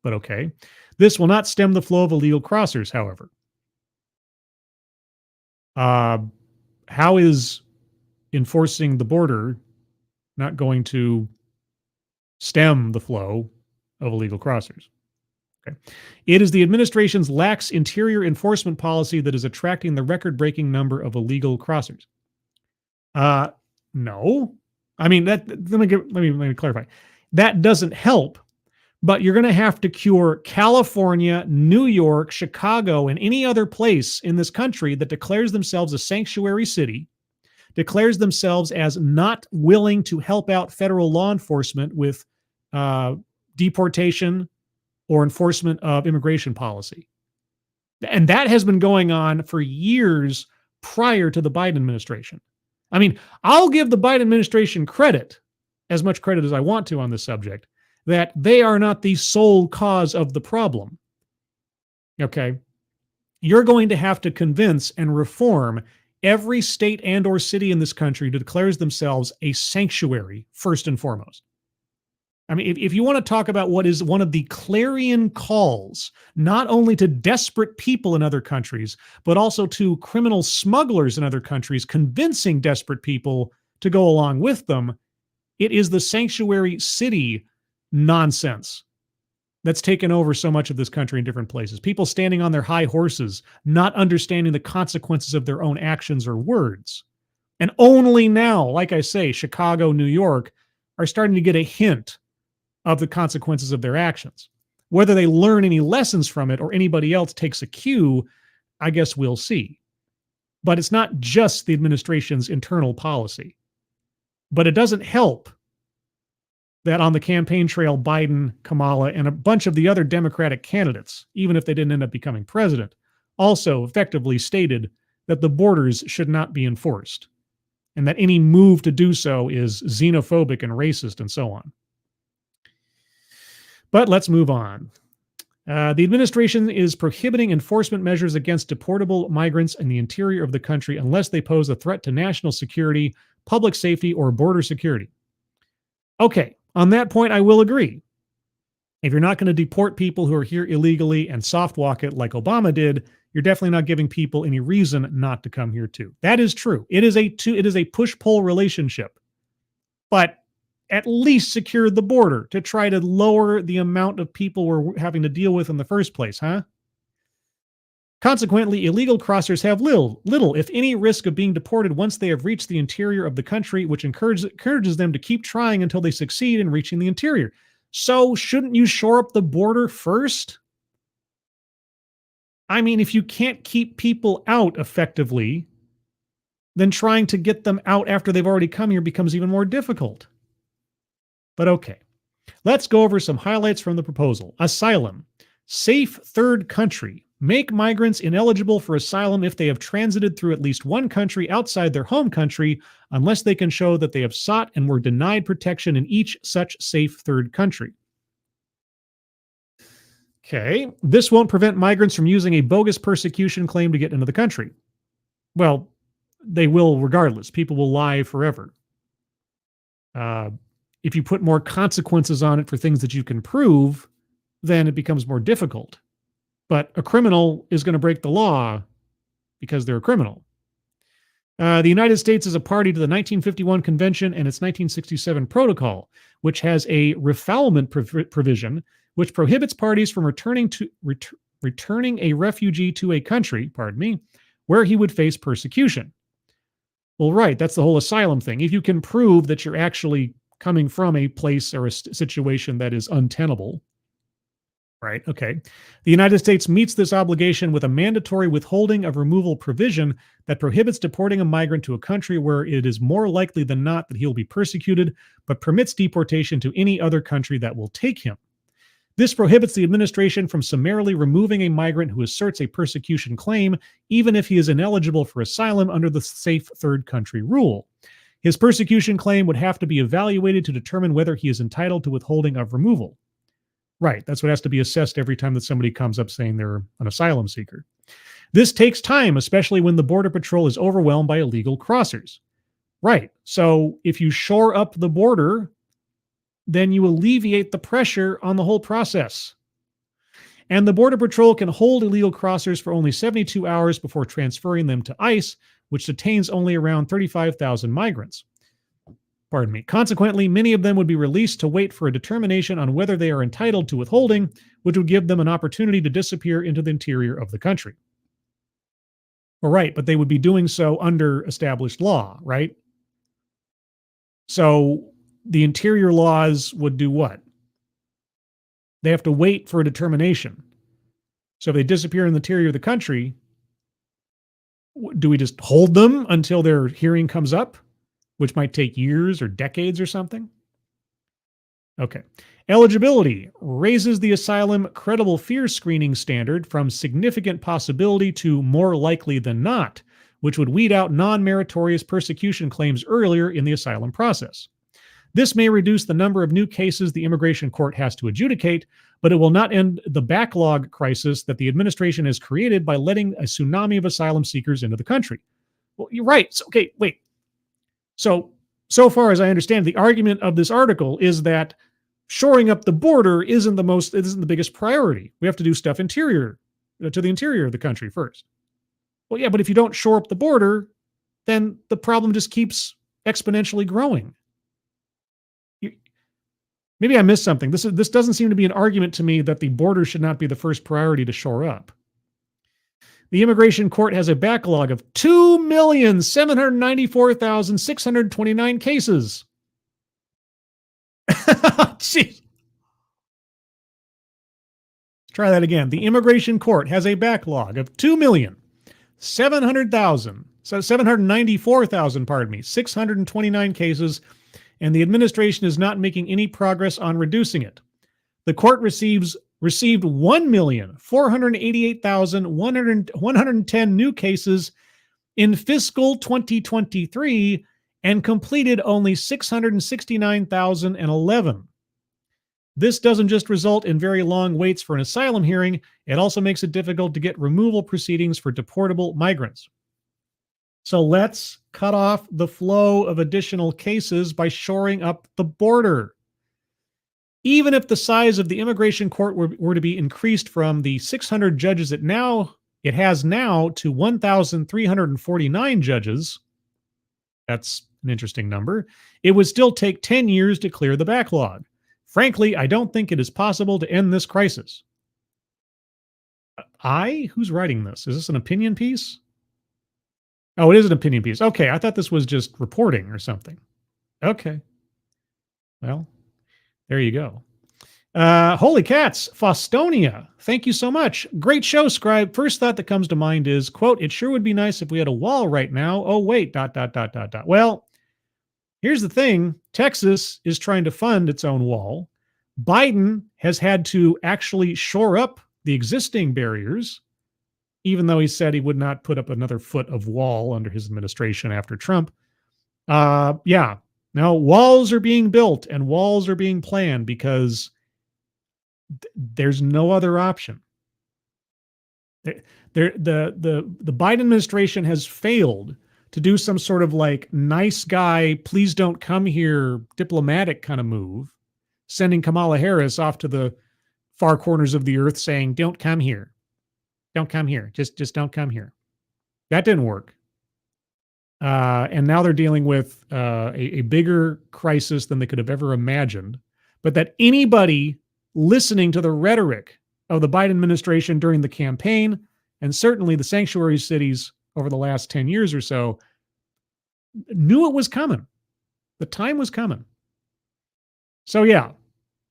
But okay. This will not stem the flow of illegal crossers, however. How is enforcing the border not going to stem the flow of illegal crossers? Okay. It is the administration's lax interior enforcement policy that is attracting the record-breaking number of illegal crossers. No. I mean, let me clarify. That doesn't help, but you're going to have to cure California, New York, Chicago, and any other place in this country that declares themselves a sanctuary city, declares themselves as not willing to help out federal law enforcement with deportation or enforcement of immigration policy. And that has been going on for years prior to the Biden administration. I mean, I'll give the Biden administration credit, as much credit as I want to on this subject. that they are not the sole cause of the problem. Okay? You're going to have to convince and reform every state and or city in this country that declares themselves a sanctuary, first and foremost. I mean, if you want to talk about what is one of the clarion calls, not only to desperate people in other countries, but also to criminal smugglers in other countries, convincing desperate people to go along with them, it is the sanctuary city nonsense that's taken over so much of this country in different places. People standing on their high horses, not understanding the consequences of their own actions or words. And only now, like I say, Chicago, New York, are starting to get a hint of the consequences of their actions. Whether they learn any lessons from it or anybody else takes a cue, I guess we'll see. But it's not just the administration's internal policy. But it doesn't help that on the campaign trail, Biden, Kamala, and a bunch of the other Democratic candidates, even if they didn't end up becoming president, also effectively stated that the borders should not be enforced, and that any move to do so is xenophobic and racist and so on. But let's move on. The administration is prohibiting enforcement measures against deportable migrants in the interior of the country unless they pose a threat to national security, public safety, or border security. Okay, on that point, I will agree. If you're not going to deport people who are here illegally and soft walk it like Obama did, you're definitely not giving people any reason not to come here too. That is true. It is a push-pull relationship. But at least secure the border to try to lower the amount of people we're having to deal with in the first place, huh? Consequently, illegal crossers have little, if any, risk of being deported once they have reached the interior of the country, which encourages them to keep trying until they succeed in reaching the interior. So shouldn't you shore up the border first? I mean, if you can't keep people out effectively, then trying to get them out after they've already come here becomes even more difficult. But okay, let's go over some highlights from the proposal. Asylum. Safe third country. Make migrants ineligible for asylum if they have transited through at least one country outside their home country, unless they can show that they have sought and were denied protection in each such safe third country. Okay, this won't prevent migrants from using a bogus persecution claim to get into the country. Well, they will regardless. People will lie forever. If you put more consequences on it for things that you can prove, then it becomes more difficult. But a criminal is going to break the law because they're a criminal. The United States is a party to the 1951 Convention and its 1967 Protocol, which has a refoulement provision which prohibits parties from returning a refugee to a country, where he would face persecution. Well, right, that's the whole asylum thing. If you can prove that you're actually coming from a place or a situation that is untenable, right? Okay. The United States meets this obligation with a mandatory withholding of removal provision that prohibits deporting a migrant to a country where it is more likely than not that he'll be persecuted, but permits deportation to any other country that will take him. This prohibits the administration from summarily removing a migrant who asserts a persecution claim, even if he is ineligible for asylum under the safe third country rule. His persecution claim would have to be evaluated to determine whether he is entitled to withholding of removal. Right, that's what has to be assessed every time that somebody comes up saying they're an asylum seeker. This takes time, especially when the Border Patrol is overwhelmed by illegal crossers. Right, so if you shore up the border, then you alleviate the pressure on the whole process. And the Border Patrol can hold illegal crossers for only 72 hours before transferring them to ICE, which detains only around 35,000 migrants. Consequently, many of them would be released to wait for a determination on whether they are entitled to withholding, which would give them an opportunity to disappear into the interior of the country. Well, right, but they would be doing so under established law, right? So the interior laws would do what? They have to wait for a determination. So if they disappear in the interior of the country, do we just hold them until their hearing comes up, which might take years or decades or something? Okay. Eligibility raises the asylum credible fear screening standard from significant possibility to more likely than not, which would weed out non-meritorious persecution claims earlier in the asylum process. This may reduce the number of new cases the immigration court has to adjudicate, but it will not end the backlog crisis that the administration has created by letting a tsunami of asylum seekers into the country. Well, you're right. So, okay, wait. So far as I understand, the argument of this article is that shoring up the border isn't the biggest priority. We have to do stuff to the interior of the country first. Well, yeah, but if you don't shore up the border, then the problem just keeps exponentially growing. Maybe I missed something. This doesn't seem to be an argument to me that the border should not be the first priority to shore up. The immigration court has a backlog of 2,794,629 cases. Jeez. Try that again. The immigration court has a backlog of 629 cases, and the administration is not making any progress on reducing it. The court received 1,488,110 new cases in fiscal 2023 and completed only 669,011. This doesn't just result in very long waits for an asylum hearing, it also makes it difficult to get removal proceedings for deportable migrants. So let's cut off the flow of additional cases by shoring up the border. Even if the size of the immigration court were to be increased from the 600 judges it has now to 1,349 judges, that's an interesting number, it would still take 10 years to clear the backlog. Frankly, I don't think it is possible to end this crisis. Who's writing this? Is this an opinion piece? Oh, it is an opinion piece. Okay, I thought this was just reporting or something. Okay. Well, there you go. Holy cats, Faustonia. Thank you so much. Great show, Scribe. First thought that comes to mind is, quote, it sure would be nice if we had a wall right now. Oh, wait, ... Well, here's the thing. Texas is trying to fund its own wall. Biden has had to actually shore up the existing barriers, even though he said he would not put up another foot of wall under his administration after Trump. Yeah. Now, walls are being built and walls are being planned because there's no other option. The Biden administration has failed to do some sort of like nice guy, please don't come here, diplomatic kind of move, sending Kamala Harris off to the far corners of the earth saying, don't come here. Don't come here. Just don't come here. That didn't work. And now they're dealing with a bigger crisis than they could have ever imagined. But that anybody listening to the rhetoric of the Biden administration during the campaign, and certainly the sanctuary cities over the last 10 years or so, knew it was coming. The time was coming. So yeah,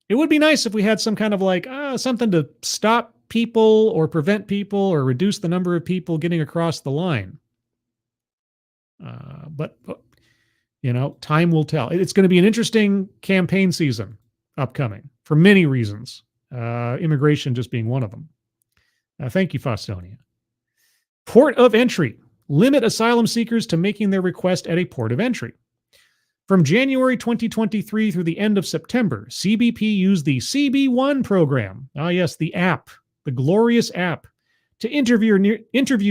it would be nice if we had some kind of like something to stop people or prevent people or reduce the number of people getting across the line. But time will tell. It's going to be an interesting campaign season upcoming for many reasons. Immigration just being one of them. Thank you, Faustonia. Port of entry. Limit asylum seekers to making their request at a port of entry. From January 2023 through the end of September, CBP used the CB1 program. Yes, the app, the glorious app, to interview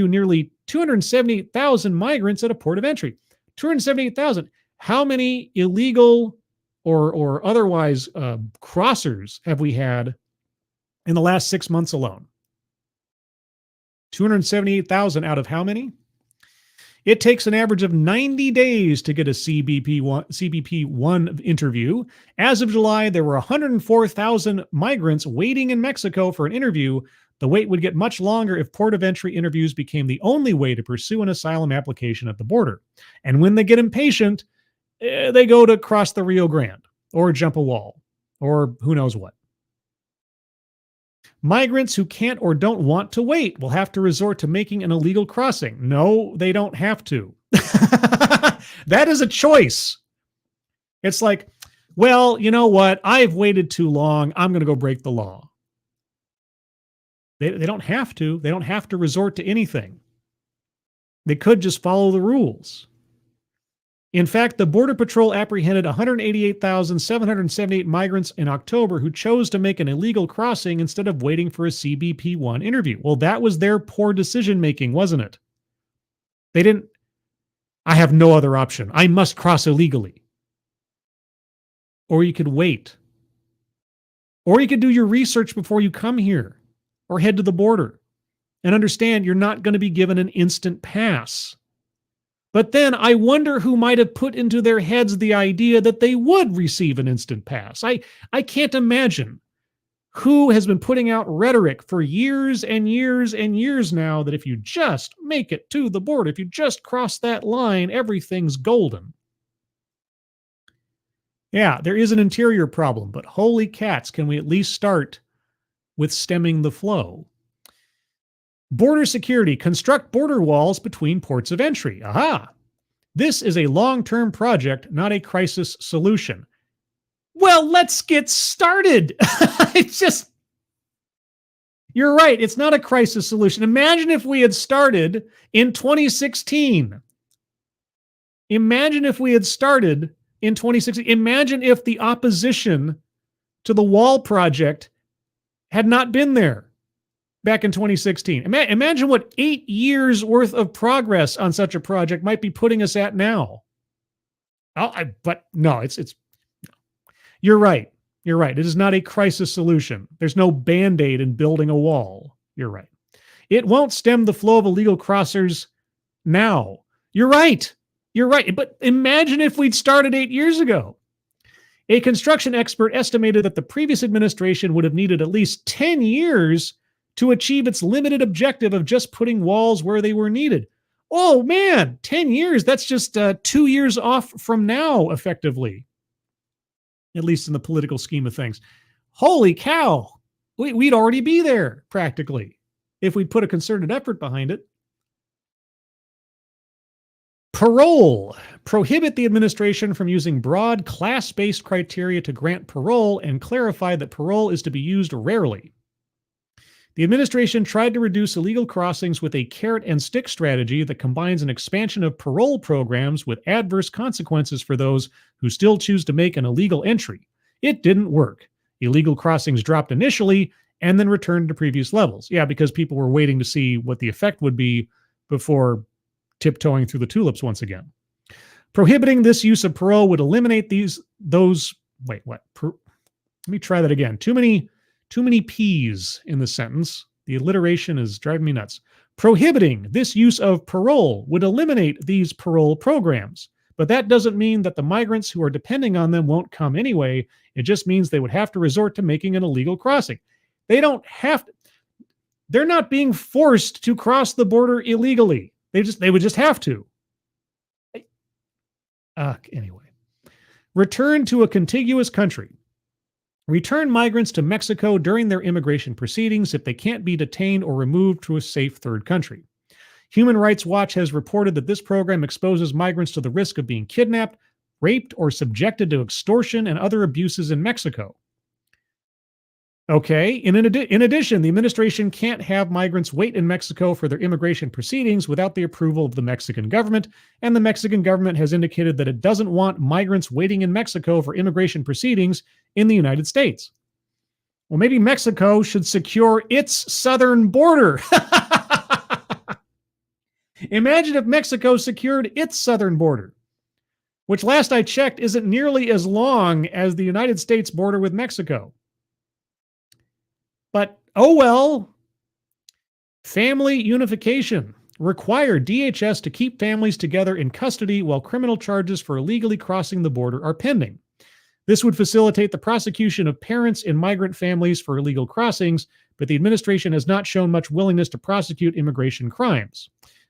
nearly 278,000 migrants at a port of entry. 278,000. How many illegal or otherwise crossers have we had in the last 6 months alone? 278,000 out of how many? It takes an average of 90 days to get a CBP1 interview. As of July, there were 104,000 migrants waiting in Mexico for an interview. The wait would get much longer if port of entry interviews became the only way to pursue an asylum application at the border. And when they get impatient, they go to cross the Rio Grande or jump a wall or who knows what. Migrants who can't or don't want to wait will have to resort to making an illegal crossing. No, they don't have to. That is a choice. It's like, well, you know what? I've waited too long. I'm going to go break the law. They don't have to. They don't have to resort to anything. They could just follow the rules. In fact, the Border Patrol apprehended 188,778 migrants in October who chose to make an illegal crossing instead of waiting for a CBP-1 interview. Well, that was their poor decision-making, wasn't it? They didn't, I have no other option. I must cross illegally. Or you could wait. Or you could do your research before you come here or head to the border and understand you're not going to be given an instant pass. But then I wonder who might have put into their heads the idea that they would receive an instant pass. I can't imagine who has been putting out rhetoric for years and years and years now that if you just make it to the border, if you just cross that line, everything's golden. Yeah, there is an interior problem, but holy cats, can we at least start with stemming the flow? Border security, construct border walls between ports of entry. Aha! This is a long-term project, not a crisis solution. Well, let's get started. It's just, you're right. It's not a crisis solution. Imagine if we had started in 2016. Imagine if we had started in 2016. Imagine if the opposition to the wall project had not been there back in 2016. Imagine what 8 years worth of progress on such a project might be putting us at now. But no, it's you're right. You're right. It is not a crisis solution. There's no Band-Aid in building a wall. You're right. It won't stem the flow of illegal crossers now. You're right. You're right. But imagine if we'd started 8 years ago. A construction expert estimated that the previous administration would have needed at least 10 years to achieve its limited objective of just putting walls where they were needed. Oh man, 10 years. That's just 2 years off from now, effectively. At least in the political scheme of things. Holy cow. We'd already be there, practically, if we'd put a concerted effort behind it. Parole. Prohibit the administration from using broad class-based criteria to grant parole and clarify that parole is to be used rarely. The administration tried to reduce illegal crossings with a carrot and stick strategy that combines an expansion of parole programs with adverse consequences for those who still choose to make an illegal entry. It didn't work. Illegal crossings dropped initially and then returned to previous levels. Yeah, because people were waiting to see what the effect would be before tiptoeing through the tulips once again. Prohibiting this use of parole would eliminate let me try that again. Too many P's in the sentence. The alliteration is driving me nuts. Prohibiting this use of parole would eliminate these parole programs. But that doesn't mean that the migrants who are depending on them won't come anyway. It just means they would have to resort to making an illegal crossing. They don't have to. They're not being forced to cross the border illegally. They would just have to. Anyway. Return to a contiguous country. Return migrants to Mexico during their immigration proceedings if they can't be detained or removed to a safe third country. Human Rights Watch has reported that this program exposes migrants to the risk of being kidnapped, raped, or subjected to extortion and other abuses in Mexico. Okay, in addition, the administration can't have migrants wait in Mexico for their immigration proceedings without the approval of the Mexican government, and the Mexican government has indicated that it doesn't want migrants waiting in Mexico for immigration proceedings in the United States. Well, maybe Mexico should secure its southern border. Imagine if Mexico secured its southern border, which last I checked isn't nearly as long as the United States border with Mexico. But, oh well. Family unification. Require DHS to keep families together in custody while criminal charges for illegally crossing the border are pending. This would facilitate the prosecution of parents in migrant families for illegal crossings, but the administration has not shown much willingness to prosecute immigration crimes.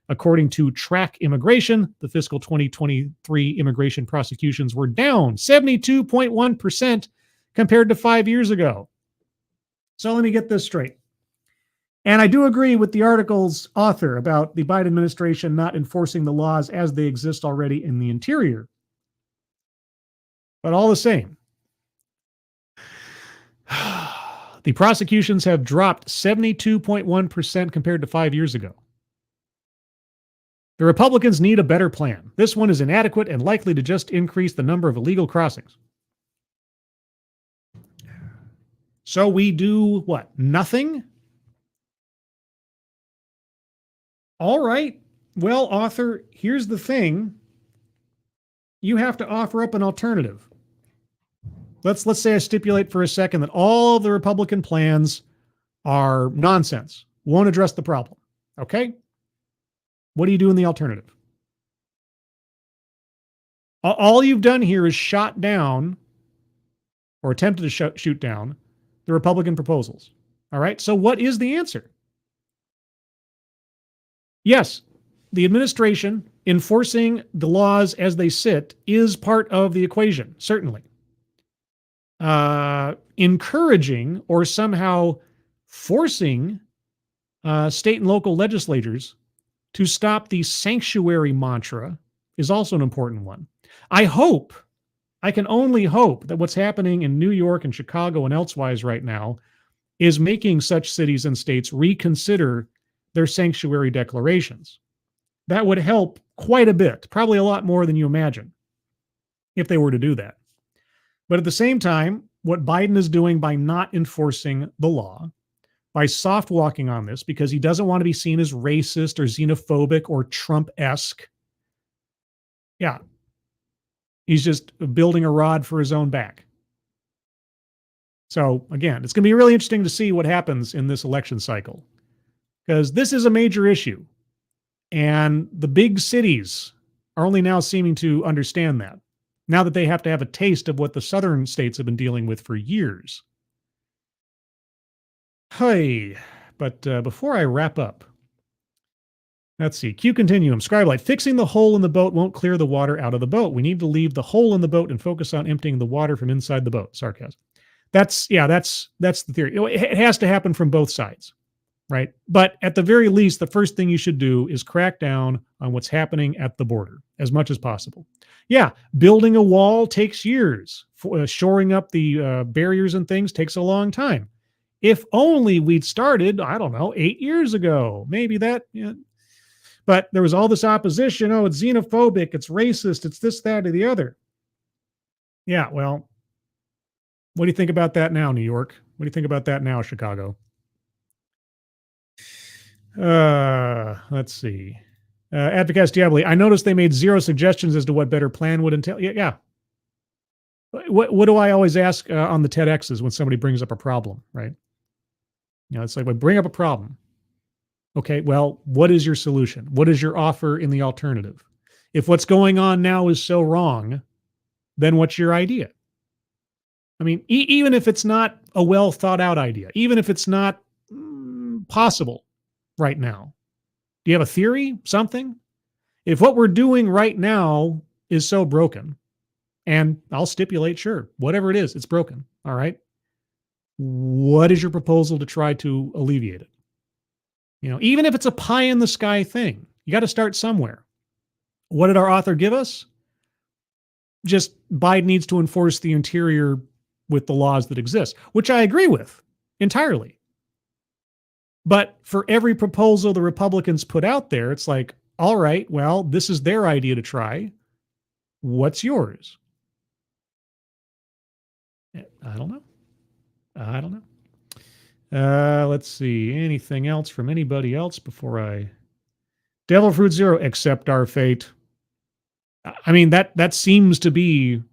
According to Track Immigration, the fiscal 2023 immigration prosecutions were down 72.1% compared to 5 years ago. So let me get this straight. And I do agree with the article's author about the Biden administration not enforcing the laws as they exist already in the interior. But all the same, the prosecutions have dropped 72.1% compared to 5 years ago. The Republicans need a better plan. This one is inadequate and likely to just increase the number of illegal crossings. So we do what? Nothing? All right. Well, author, here's the thing. You have to offer up an alternative. Let's say I stipulate for a second that all the Republican plans are nonsense, won't address the problem. Okay? What do you do in the alternative? All you've done here is shot down or attempted to shoot down the Republican proposals. All right? So what is the answer? Yes, the administration enforcing the laws as they sit is part of the equation, certainly. Encouraging or somehow forcing state and local legislatures to stop the sanctuary mantra is also an important one. I can only hope that what's happening in New York and Chicago and elsewise right now is making such cities and states reconsider their sanctuary declarations. That would help quite a bit, probably a lot more than you imagine, if they were to do that. But at the same time, what Biden is doing by not enforcing the law, by soft walking on this because he doesn't want to be seen as racist or xenophobic or Trump-esque. Yeah. He's just building a rod for his own back. So again, it's going to be really interesting to see what happens in this election cycle because this is a major issue. And the big cities are only now seeming to understand that. Now that they have to have a taste of what the southern states have been dealing with for years. Hey, but before I wrap up, let's see. Q Continuum, Scribelight. Fixing the hole in the boat won't clear the water out of the boat. We need to leave the hole in the boat and focus on emptying the water from inside the boat. Sarcasm. That's the theory. It has to happen from both sides, right? But at the very least, the first thing you should do is crack down on what's happening at the border as much as possible. Yeah, building a wall takes years. Shoring up the barriers and things takes a long time. If only we'd started, I don't know, 8 years ago. Maybe that. Yeah. But there was all this opposition. Oh, it's xenophobic. It's racist. It's this, that, or the other. Yeah, well, what do you think about that now, New York? What do you think about that now, Chicago? Let's see. Advocates Diaboli, I noticed they made 0 suggestions as to what better plan would entail. Yeah. What do I always ask on the TEDx's when somebody brings up a problem, right? You know, it's like, bring up a problem. Okay, well, what is your solution? What is your offer in the alternative? If what's going on now is so wrong, then what's your idea? I mean, even if it's not a well thought out idea, even if it's not possible right now, do you have a theory, something? If what we're doing right now is so broken, and I'll stipulate, sure, whatever it is, it's broken, all right? What is your proposal to try to alleviate it? You know, even if it's a pie in the sky thing, you got to start somewhere. What did our author give us? Just Biden needs to enforce the interior with the laws that exist, which I agree with entirely. But for every proposal the Republicans put out there, it's like, all right, well, this is their idea to try. What's yours? I don't know. Let's see. Anything else from anybody else before I... Devil Fruit Zero, accept our fate. I mean, that seems to be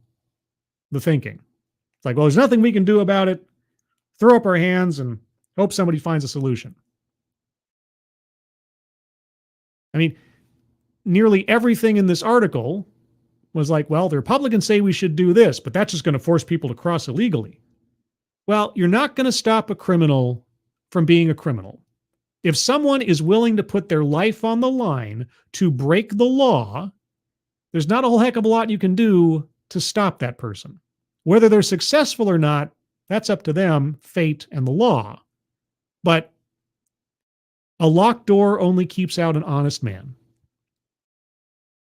the thinking. It's like, well, there's nothing we can do about it. Throw up our hands and hope somebody finds a solution. I mean, nearly everything in this article was like, well, the Republicans say we should do this, but that's just going to force people to cross illegally. Well, you're not going to stop a criminal from being a criminal. If someone is willing to put their life on the line to break the law, there's not a whole heck of a lot you can do to stop that person. Whether they're successful or not, that's up to them, fate, and the law. But a locked door only keeps out an honest man.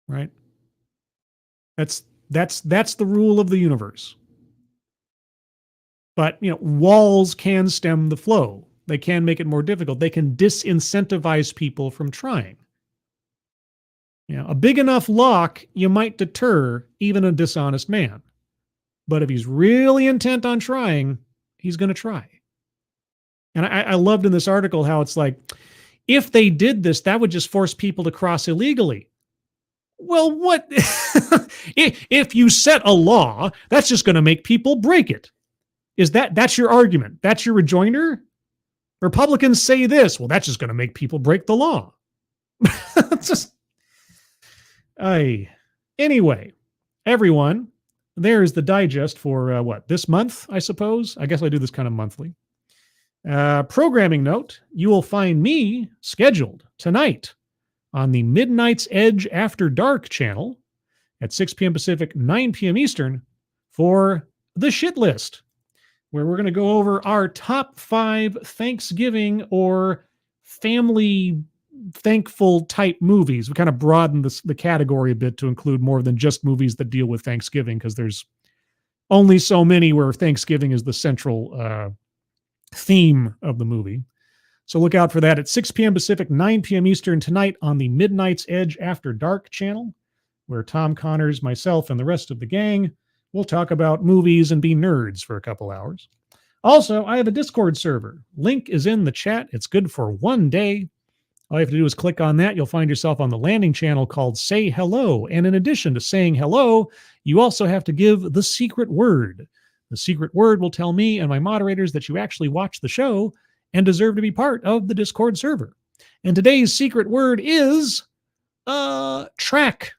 Right? That's the rule of the universe. But, you know, walls can stem the flow. They can make it more difficult. They can disincentivize people from trying. A big enough lock, you might deter even a dishonest man. But if he's really intent on trying, he's going to try. And I loved in this article how it's like, if they did this, that would just force people to cross illegally. Well, what? If you set a law, that's just going to make people break it. That's your argument? That's your rejoinder? Republicans say this. Well, that's just going to make people break the law. Anyway, everyone, there's the digest for this month, I suppose. I guess I do this kind of monthly. Programming note, you will find me scheduled tonight on the Midnight's Edge After Dark channel at 6 p.m. Pacific, 9 p.m. Eastern for the shit list, where we're going to go over our top 5 Thanksgiving or family thankful type movies. We kind of broaden the category a bit to include more than just movies that deal with Thanksgiving, because there's only so many where Thanksgiving is the central theme of the movie. So look out for that at 6 p.m. Pacific, 9 p.m. Eastern tonight on the Midnight's Edge After Dark channel, where Tom Connors, myself, and the rest of the gang will talk about movies and be nerds for a couple hours. Also, I have a Discord server. Link is in the chat. It's good for 1 day. All you have to do is click on that. You'll find yourself on the landing channel called Say Hello. And in addition to saying hello, you also have to give the secret word. The secret word will tell me and my moderators that you actually watch the show and deserve to be part of the Discord server. And today's secret word is track,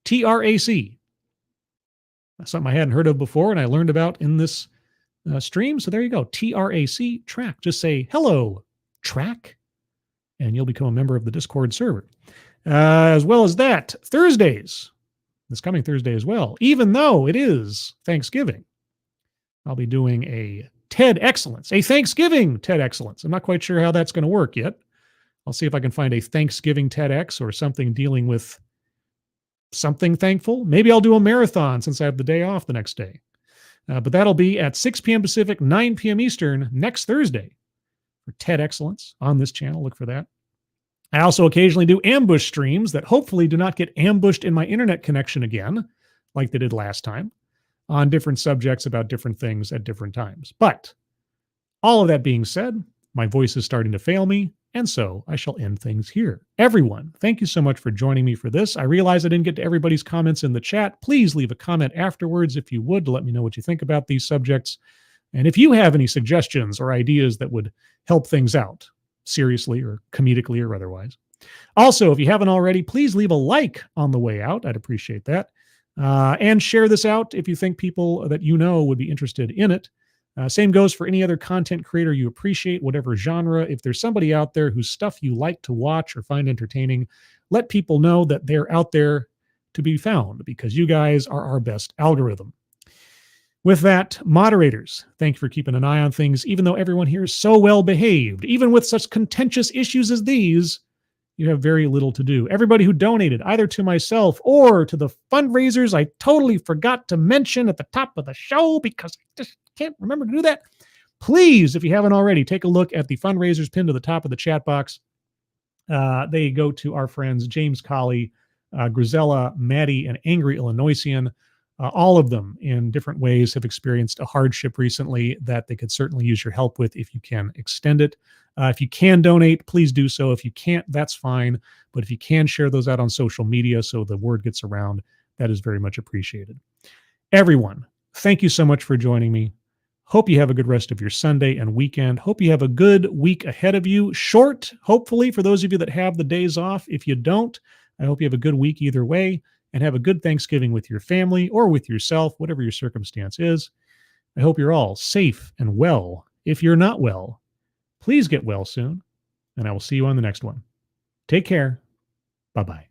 T-R-A-C. That's something I hadn't heard of before and I learned about in this stream. So there you go, T-R-A-C, track. Just say hello, track, and you'll become a member of the Discord server. As well as that, Thursdays, this coming Thursday as well, even though it is Thanksgiving, I'll be doing a TED Excellence, a Thanksgiving TED Excellence. I'm not quite sure how that's going to work yet. I'll see if I can find a Thanksgiving TEDx or something dealing with something thankful. Maybe I'll do a marathon since I have the day off the next day. But that'll be at 6 p.m. Pacific, 9 p.m. Eastern next Thursday for TED Excellence on this channel. Look for that. I also occasionally do ambush streams that hopefully do not get ambushed in my internet connection again, like they did last time, on different subjects about different things at different times. But all of that being said, my voice is starting to fail me, and so I shall end things here. Everyone, thank you so much for joining me for this. I realize I didn't get to everybody's comments in the chat. Please leave a comment afterwards if you would, to let me know what you think about these subjects. And if you have any suggestions or ideas that would help things out, seriously or comedically or otherwise. Also, if you haven't already, please leave a like on the way out. I'd appreciate that. And share this out if you think people that you know would be interested in it. Same goes for any other content creator you appreciate, whatever genre. If there's somebody out there whose stuff you like to watch or find entertaining, let people know that they're out there to be found, because you guys are our best algorithm. With that, moderators, thank you for keeping an eye on things, even though everyone here is so well behaved. Even with such contentious issues as these, you have very little to do. Everybody who donated, either to myself or to the fundraisers I totally forgot to mention at the top of the show because I just can't remember to do that. Please, if you haven't already, take a look at the fundraisers pinned to the top of the chat box. They go to our friends James Colley, Grisella, Maddie, and Angry Illinoisian. All of them in different ways have experienced a hardship recently that they could certainly use your help with if you can extend it. If you can donate, please do so. If you can't, that's fine. But if you can share those out on social media so the word gets around, that is very much appreciated. Everyone, thank you so much for joining me. Hope you have a good rest of your Sunday and weekend. Hope you have a good week ahead of you. Short, hopefully, for those of you that have the days off. If you don't, I hope you have a good week either way, and have a good Thanksgiving with your family or with yourself, whatever your circumstance is. I hope you're all safe and well. If you're not well, please get well soon, and I will see you on the next one. Take care. Bye-bye.